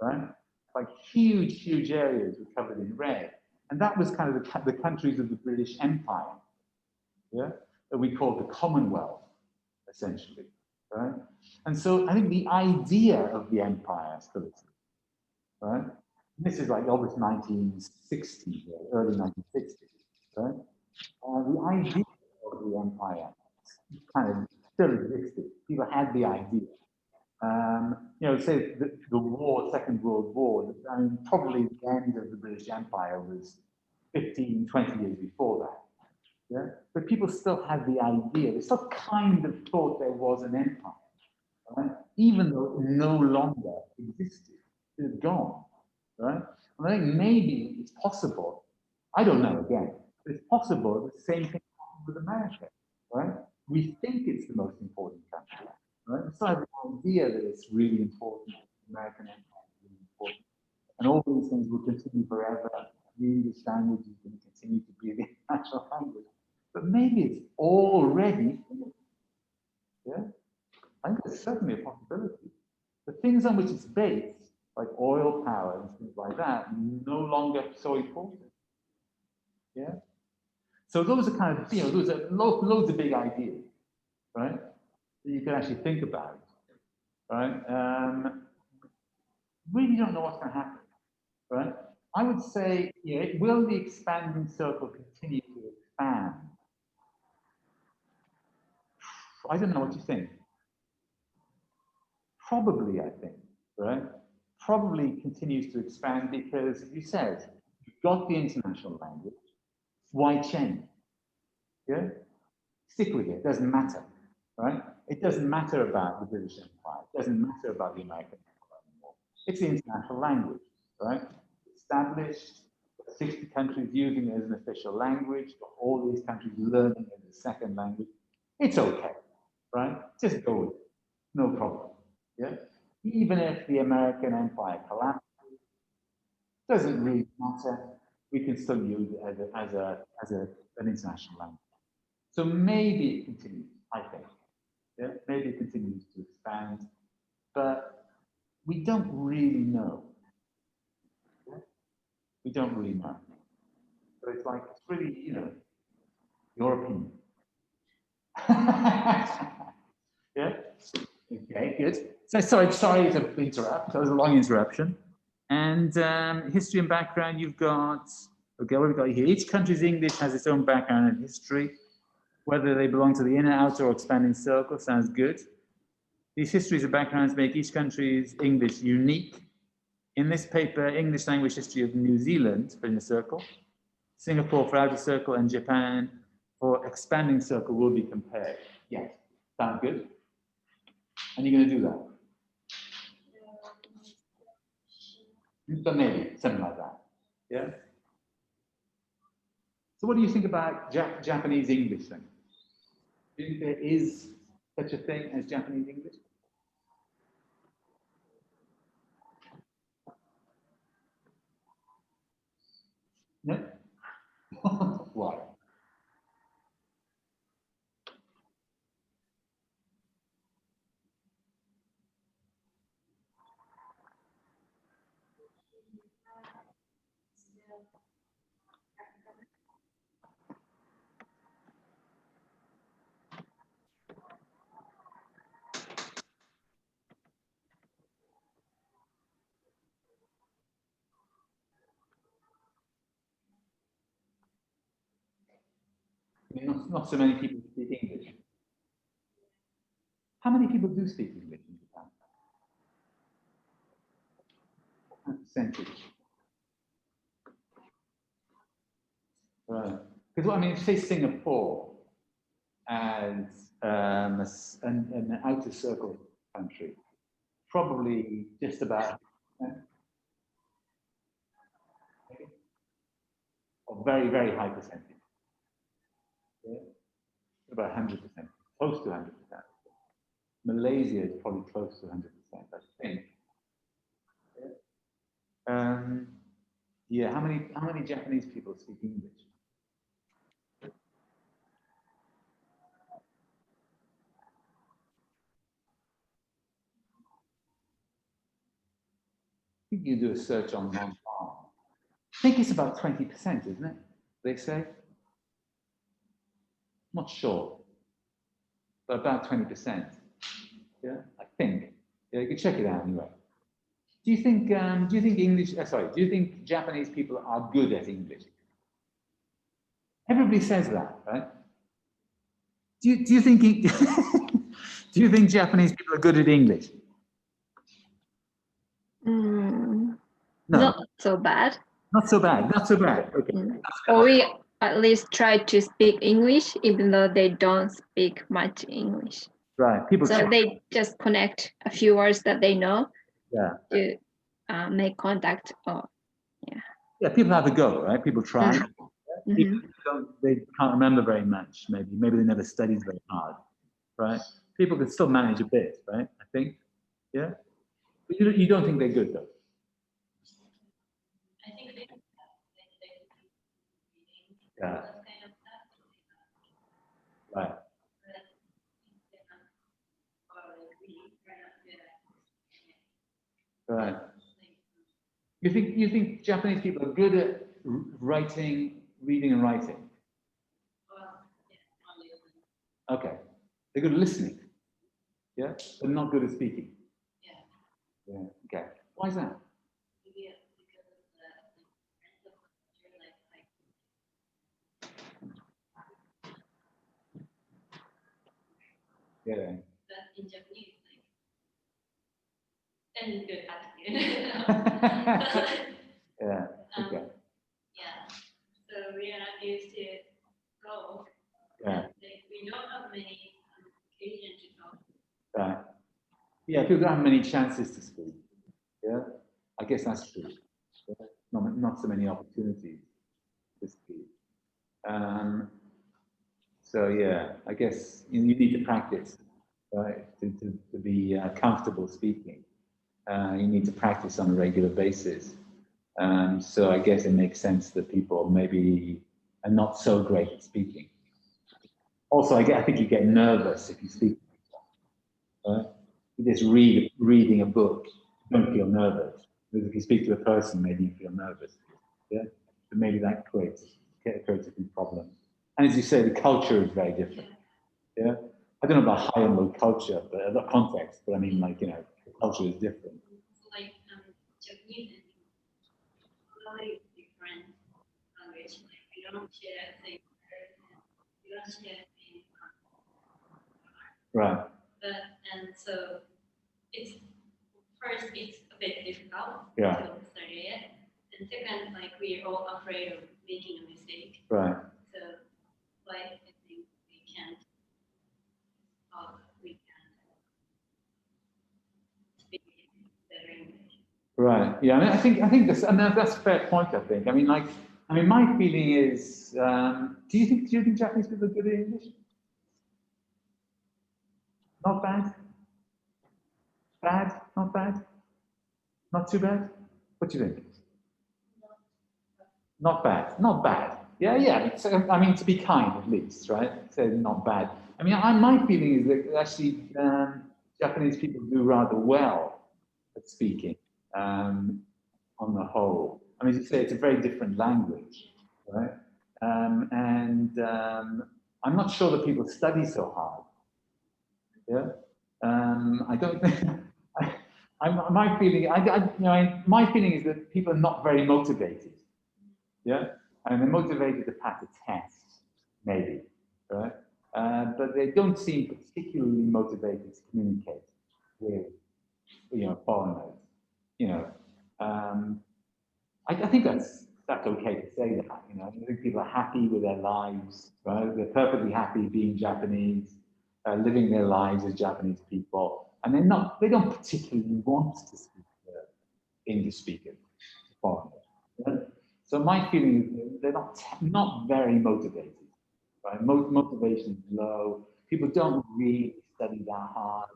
right? Like huge areas were covered in red, and that was kind of the countries of the British Empire, yeah, that we called the Commonwealth, essentially, right? And so I think the idea of the empire still exists, right? And this is like almost 1960s, early 1960s, right? The idea of the empire kind of still existed. People had the idea. You know, say the war, Second World War, I mean, probably the end of the British Empire was 15, 20 years before that. Yeah? But people still had the idea. They still kind of thought there was an empire, right? Even though it no longer existed. It had gone, right? And I think maybe it's possible, I don't know again, but it's possible the same thing happened with America, right? We think it's the most important country, right? We still have the idea that it's really important, the American empire is really important. And all these things will continue forever. The English language is going to continue to be the national language. But maybe it's already finished. Yeah? I think there's certainly a possibility. The things on which it's based, like oil power and things like that, no longer so important. Yeah? So those are kind of, you know, those are loads of big ideas, right? That you can actually think about, right? Really don't know what's going to happen, right? I would say, yeah, will the expanding circle continue to expand? I don't know what you think. Probably, I think, right? Probably continues to expand because, as you said, you've got the international language. Why change? Yeah? Stick with it. It doesn't matter, right? It doesn't matter about the British Empire. It doesn't matter about the American Empire anymore. It's the international language, right? Established, 60 countries using it as an official language, all these countries learning it as a second language. It's okay, right? Just go with it. No problem. Yeah? Even if the American Empire collapses, doesn't really matter. We can still use it as an international language. So maybe it continues, I think. Yeah? Maybe it continues to expand, but we don't really know. Yeah? We don't really know. So it's like, it's really, you know, your opinion. Yeah? Okay, good. So sorry to interrupt. That was a long interruption. And history and background, you've got, okay, what have we got here? Each country's English has its own background and history. Whether they belong to the inner, outer, or expanding circle sounds good. These histories and backgrounds make each country's English unique. In this paper, English language history of New Zealand for inner circle, Singapore for outer circle, and Japan for expanding circle will be compared. Yes, sounds good. And you're going to do that? But maybe, something like that. Yeah? So what do you think about Japanese English then? Do you think there is such a thing as Japanese English? No? Why? not so many people speak English. How many people do speak English in Japan? What percentage? Right. Because I mean, say Singapore as an outer circle country, probably just about a very, very high percentage. Yeah? About 100%, close to 100%. Malaysia is probably close to 100%, I think. Yeah, how many Japanese people speak English? I think you do a search on non-farm. I think it's about 20%, isn't it? They say. Not sure, but about 20%. Yeah, I think. Yeah, you can check it out anyway. Do you think English? Do you think Japanese people are good at English? Everybody says that, right? Do you think do you think Japanese people are good at English? Mm, No, not so bad. not so bad. Not so bad. Okay. Or we at least try to speak English, even though they don't speak much English. Right. People. So they just connect a few words that they know Yeah. to make contact. Or Yeah. People have a go, right? People try. People they can't remember very much. Maybe they never studied very hard, right? People can still manage a bit, right? I think. Yeah. But you don't think they're good though. I think they Yeah. kind of stuff. Right. Right. You think Japanese people are good at writing, reading, and writing? Okay. They're good at listening. Yeah, but not good at speaking. Yeah. Okay. Why is that? Yeah. But in Japanese, and good attitude. Yeah. Okay. Yeah. So we are not used to go. Yeah. We don't have many occasions to talk. Right. Yeah. People don't have many chances to speak. Yeah. I guess that's true. Yeah. Not so many opportunities to speak. So yeah, I guess you need to practice, right, to be comfortable speaking. You need to practice on a regular basis. So I guess it makes sense that people maybe are not so great at speaking. Also, I think you get nervous if you speak. Right? You just reading a book, you don't feel nervous. Because if you speak to a person, maybe you feel nervous. Yeah, but maybe that creates a few problems. And as you say, the culture is very different. Yeah, I don't know about high and low culture, but the context. But I mean, the culture is different. So Japanese and totally different language. We don't share the same word, we don't share the same. Right. And so it's a bit difficult Yeah. to study it. And second, we're all afraid of making a mistake. Right. So I think we can't speak better English. Right. Yeah. I think that's a fair point. I think. I mean, my feeling is, do you think Japanese people are good at English? Not bad. Bad. Not bad. Not too bad. What do you think? Not bad. Not bad. Yeah. Yeah. I mean, to be kind at least, right? So not bad. I mean, my feeling is that actually Japanese people do rather well at speaking. On the whole, I mean, as you say, it's a very different language, right? I'm not sure that people study so hard. Yeah, I don't think. My feeling is that people are not very motivated. Yeah, and they're motivated to pass a test, maybe. right? But they don't seem particularly motivated to communicate with, foreigners. You know, I think that's okay to say that. I think people are happy with their lives, right? They're perfectly happy being Japanese, living their lives as Japanese people, and they don't particularly want to speak English speakers, foreigners. Right? So my feeling is they're not very motivated. Right? Motivation is low. People don't really study that hard.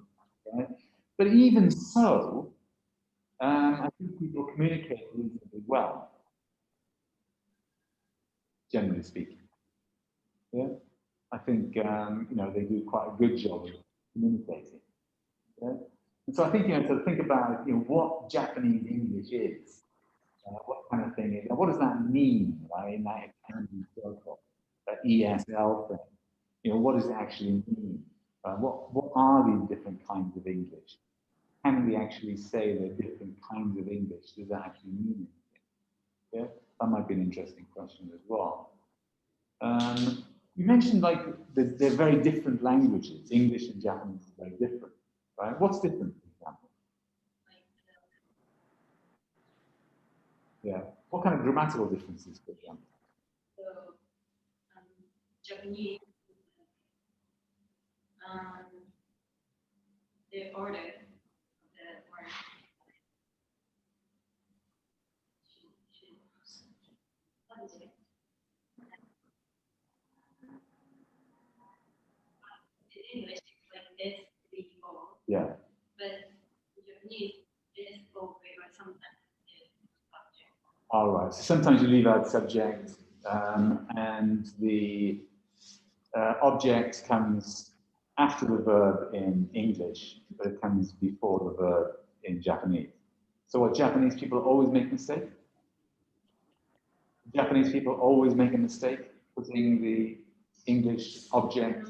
Right? But even so, I think people communicate reasonably well, generally speaking. Yeah, I think they do quite a good job of communicating. Yeah? And so I think to think about what Japanese English is, what kind of thing is, what does that mean, right? In that accounting circle, that ESL thing, what does it actually mean? What are these different kinds of English? Can we actually say they're different kinds of English? Does that actually mean anything? Yeah, that might be an interesting question as well. You mentioned like they're very different languages. English and Japanese are very different, right? What's different, for example? Yeah. What kind of grammatical differences, for example? So, Japanese, the order of the word. What is it? In English, it's like S, B, O. Yeah. But in Japanese, S, O, or sometimes it's subject. All right. So sometimes you leave out subject, and the object comes after the verb in English, but it comes before the verb in Japanese. So what Japanese people always make a mistake? Japanese people always make a mistake putting the English object.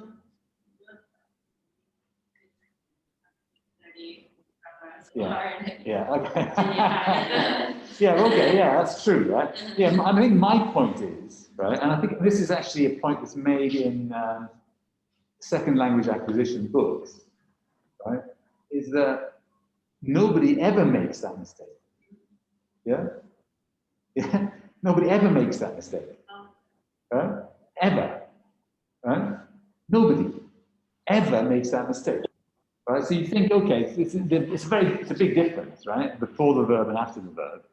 Yeah. Yeah. Okay. Yeah. Okay. Yeah, that's true, right? Yeah. I think my point is right, and I think this is actually a point that's made in second language acquisition books, right? Is that nobody ever makes that mistake. Yeah. Yeah. Nobody ever makes that mistake. Right? Ever. Right? Nobody ever makes that mistake. Right? So you think, okay, it's a big difference, right? Before the verb and after the verb.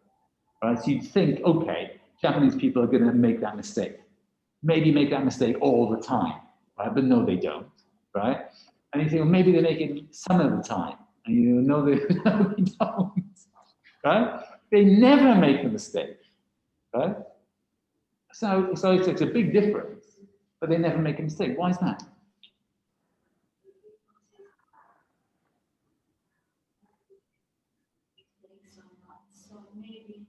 Right? So you think, okay, Japanese people are going to make that mistake. Maybe make that mistake all the time, right? But no, they don't, right? And you think, well, maybe they make it some of the time, and you know, no, they don't, right? They never make a mistake, right? So it's a big difference, but they never make a mistake. Why is that? So maybe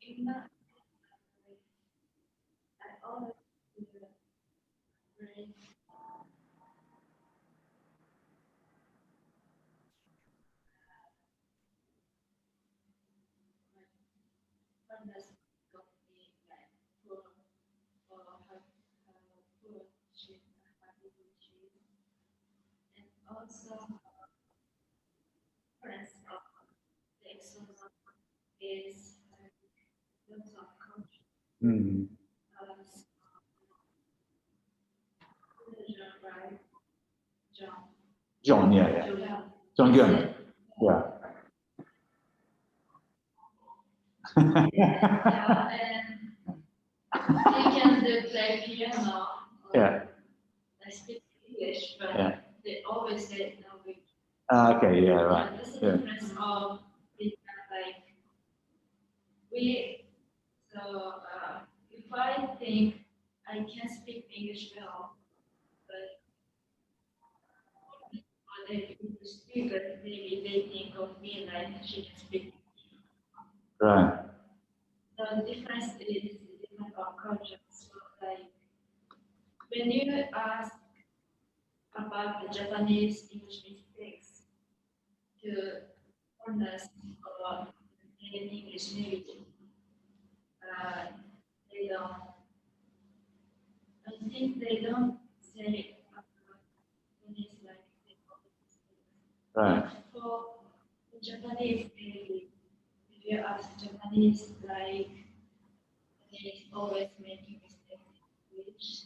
in that I always read oneness of the like full or have full shape and also difference of the external is lots of culture. Mm. Right? John. John, yeah. John Gilman, yeah. Yeah, and they can do play piano. Yeah. I speak English, but Yeah. they always say no. Okay, yeah, right. That's the Yeah. difference of like we. So if I think I can speak English well, but other English speakers maybe they think of me like she can speak. Right. The difference is different of culture. So like when you ask about the Japanese English mistakes to foreigners or in English maybe they don't. I think they don't say Japanese like they Right. for Japanese, if you ask Japanese, like they always making mistakes in English.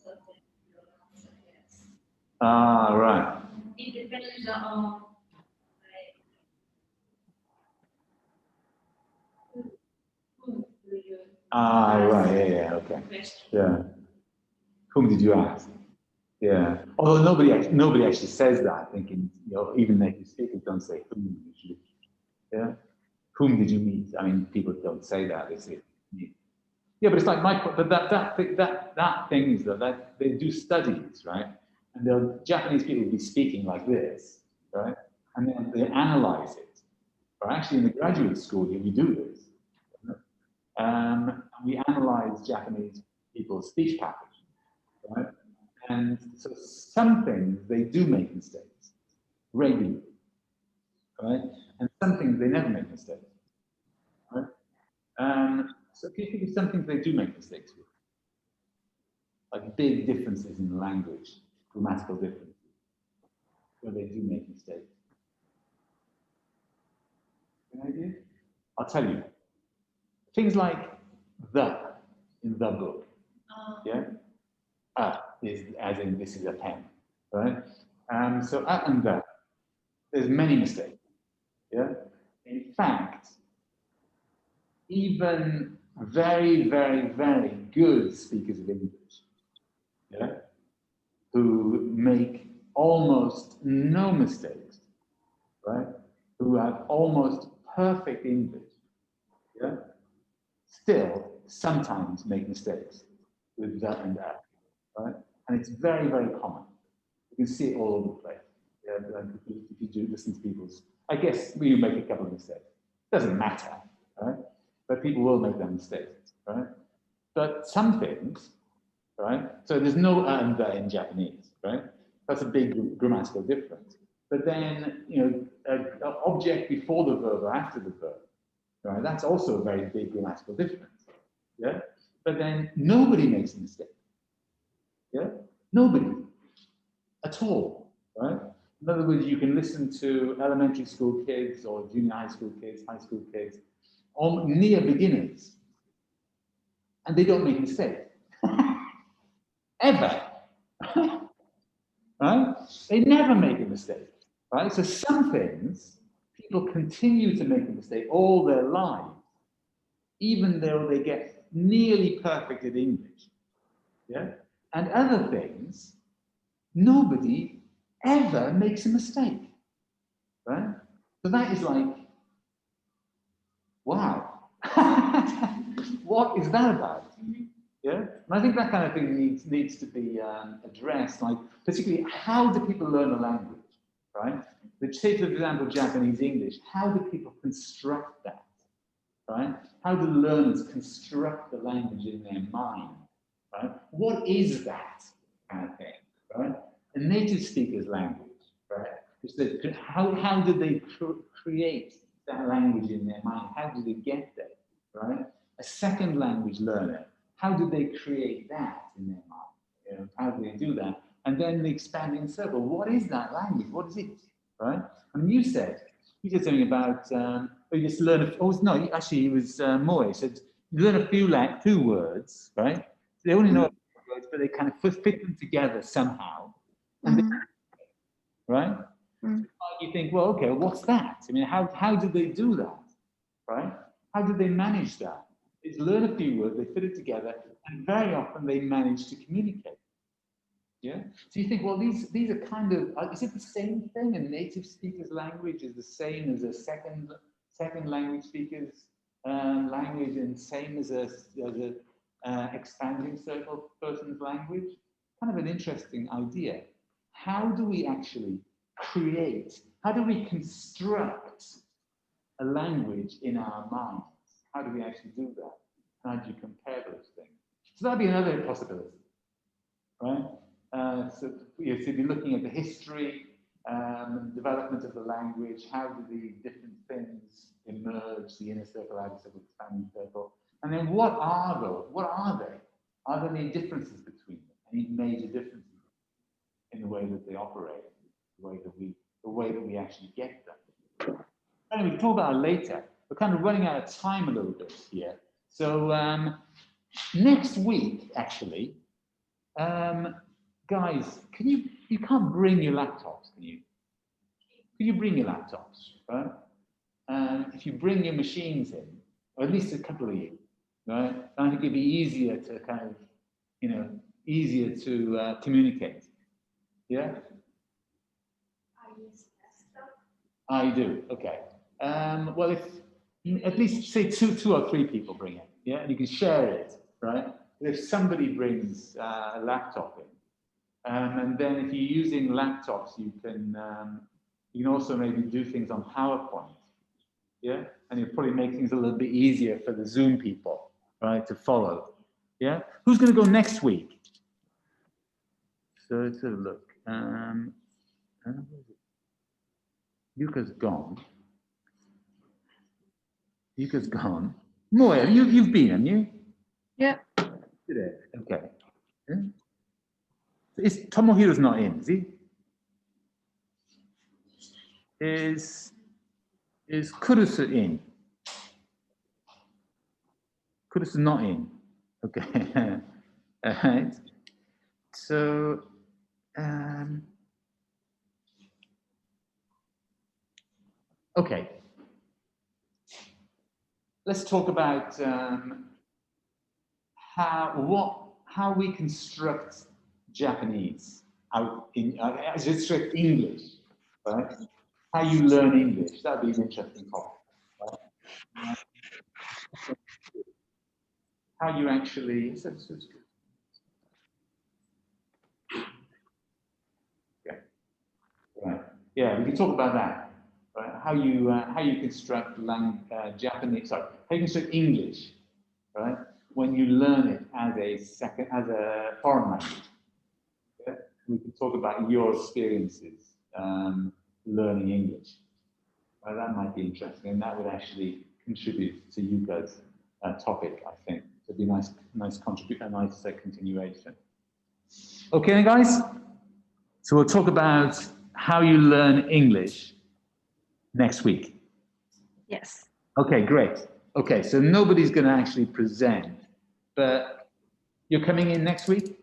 So then you answer yes. Ah, right. It depends on like who do you Ah, ask right. Yeah, yeah. Okay. question. Yeah. Whom did you ask? Yeah. Although nobody actually says that. Thinking, even native speakers don't say whom usually. Yeah. Whom did you meet? I mean, people don't say that. They say me. Yeah, but it's like my. But that thing is that they do studies, right? And the Japanese people will be speaking like this, right? And then they analyze it. But actually, in the graduate school here, we do this. We analyze Japanese people's speech patterns, right? And so some things they do make mistakes regularly, right? And some things they never make mistakes, right? So if you think of some things they do make mistakes with, like big differences in the language, grammatical differences, where they do make mistakes. An idea? I'll tell you. Things like the in the book, yeah? Is as in this is a pen, right? So and the, there's many mistakes, yeah? In fact, even very, very, very good speakers of English, yeah, who make almost no mistakes, right? Who have almost perfect English, yeah, still sometimes make mistakes with that and that, right? And it's very, very common. You can see it all over the place. Yeah, like if you do listen to people's, I guess you make a couple of mistakes. Doesn't matter, right? But people will make their mistakes, right? But some things, right? So there's no and the in Japanese, right? That's a big grammatical difference. But then, an object before the verb or after the verb, right? That's also a very big grammatical difference, yeah? But then nobody makes a mistake, yeah? Nobody at all, right? In other words, you can listen to elementary school kids or junior high school kids, high school kids, near beginners, and they don't make mistakes. Ever. Right? They never make a mistake. Right? So some things, people continue to make a mistake all their lives, even though they get nearly perfect at English. Yeah? And other things, nobody ever makes a mistake. Right? So that is like, wow. What is that about? Yeah, and I think that kind of thing needs to be addressed. Like, particularly, how do people learn a language, right? Say, for example, Japanese English. How do people construct that, right? How do learners construct the language in their mind, right? What is that kind of thing, right? A native speaker's language, right? How do they create that language in their mind? How do they get there, right? A second language learner. How do they create that in their mind? How do they do that? And then the expanding circle. What is that language? What is it? Right? And you said something about you just learn. No, actually, it was more. He said you learn a few words, right? They only know a few words, but they kind of fit them together somehow. And right? You think, well, okay, what's that? I mean, how do they do that? Right? How do they manage that? Is learn a few words, they fit it together, and very often they manage to communicate. Yeah. So you think, well, these are kind of, is it the same thing? A native speaker's language is the same as a second language speaker's language, and same as a expanding circle person's language? Kind of an interesting idea. How do we actually create? How do we construct a language in our minds? How do we actually do that? How do you compare those things? So that'd be another possibility, right? So you'd be looking at the history development of the language, how do the different things emerge, the inner circle, outer circle, expanding circle, and then what are those? What are they? Are there any differences between them? Any major differences in the way that they operate, the way that we actually get them? Anyway, we can talk about it later. We're kind of running out of time a little bit here. So next week, actually, guys, you can't bring your laptops, can you? Can you bring your laptops, right? If you bring your machines in, or at least a couple of you, right? I think it'd be easier to kind of, easier to communicate. Yeah? I use desktop. Ah, you do, okay. Well, if at least say two or three people bring it, yeah, and you can share it, right? But if somebody brings a laptop in, and then if you're using laptops, you can also maybe do things on PowerPoint, yeah, and it'll probably make things a little bit easier for the Zoom people, right, to follow, yeah. Who's going to go next week? So let's have a look. Yuka's gone. Yuka's gone. Moya, you've been, haven't you? Yeah. Today. Okay. Yeah. Is Tomohiro's not in, is he? Is Kurusu in? Kurusu not in. Okay. All right. So okay. Let's talk about how we construct Japanese out in construct English, right? How you learn English. That'd be an interesting topic. Right? How you actually. Okay. Right. Yeah, we can talk about that. Right? How you construct Japanese. Sorry, how you construct English, right? When you learn it as a foreign language. Yeah? We can talk about your experiences learning English. That might be interesting, and that would actually contribute to Yuka's topic, I think. It'd be a nice continuation. Okay, then, guys. So we'll talk about how you learn English next week. Yes. Okay, great. Okay, so nobody's going to actually present, but you're coming in next week?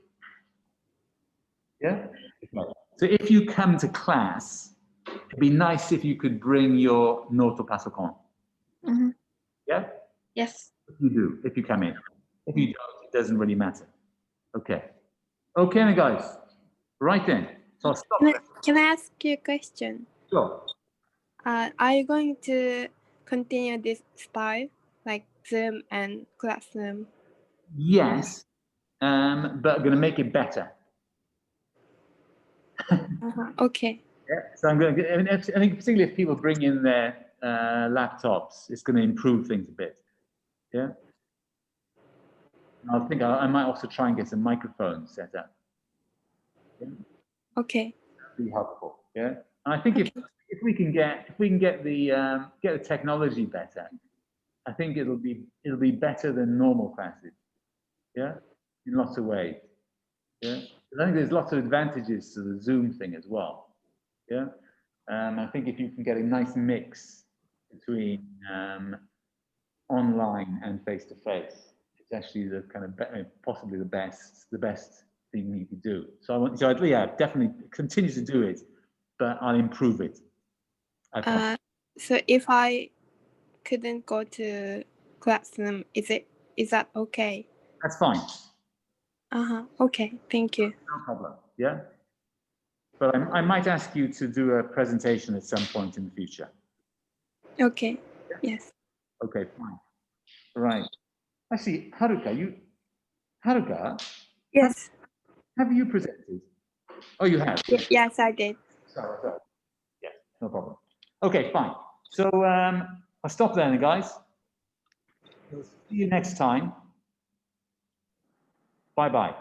Yeah? Okay. So if you come to class, it'd be nice if you could bring your note pasokon. Mm-hmm. Yeah? Yes. If you do, if you come in. If you don't, it doesn't really matter. Okay. Okay, then, guys. Right then. So I'll stop. Can I ask you a question? Sure. Are you going to continue this style, like Zoom and Classroom? Yes, but I'm going to make it better. Okay. Yeah. So I'm going to. I think particularly if people bring in their laptops, it's going to improve things a bit. Yeah. And I think I might also try and get some microphones set up. Yeah? Okay. That'd be helpful. Yeah. And I think if we can get the technology better, I think it'll be better than normal classes. Yeah. In lots of ways. Yeah. I think there's lots of advantages to the Zoom thing as well. Yeah. I think if you can get a nice mix between online and face-to-face, it's actually the kind of possibly the best thing you could do. So definitely continue to do it, but I'll improve it. So if I couldn't go to Classroom, is that okay? That's fine. Okay. Thank you. No problem. Yeah. But I might ask you to do a presentation at some point in the future. Okay. Yeah? Yes. Okay, fine. Right. Actually, Haruka. Yes. Have you presented? Oh, you have. Yes, I did. Sorry. Yeah, no problem. Okay, fine. So I'll stop there, guys. We'll see you next time. Bye-bye.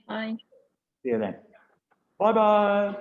Bye. See you then. Bye-bye.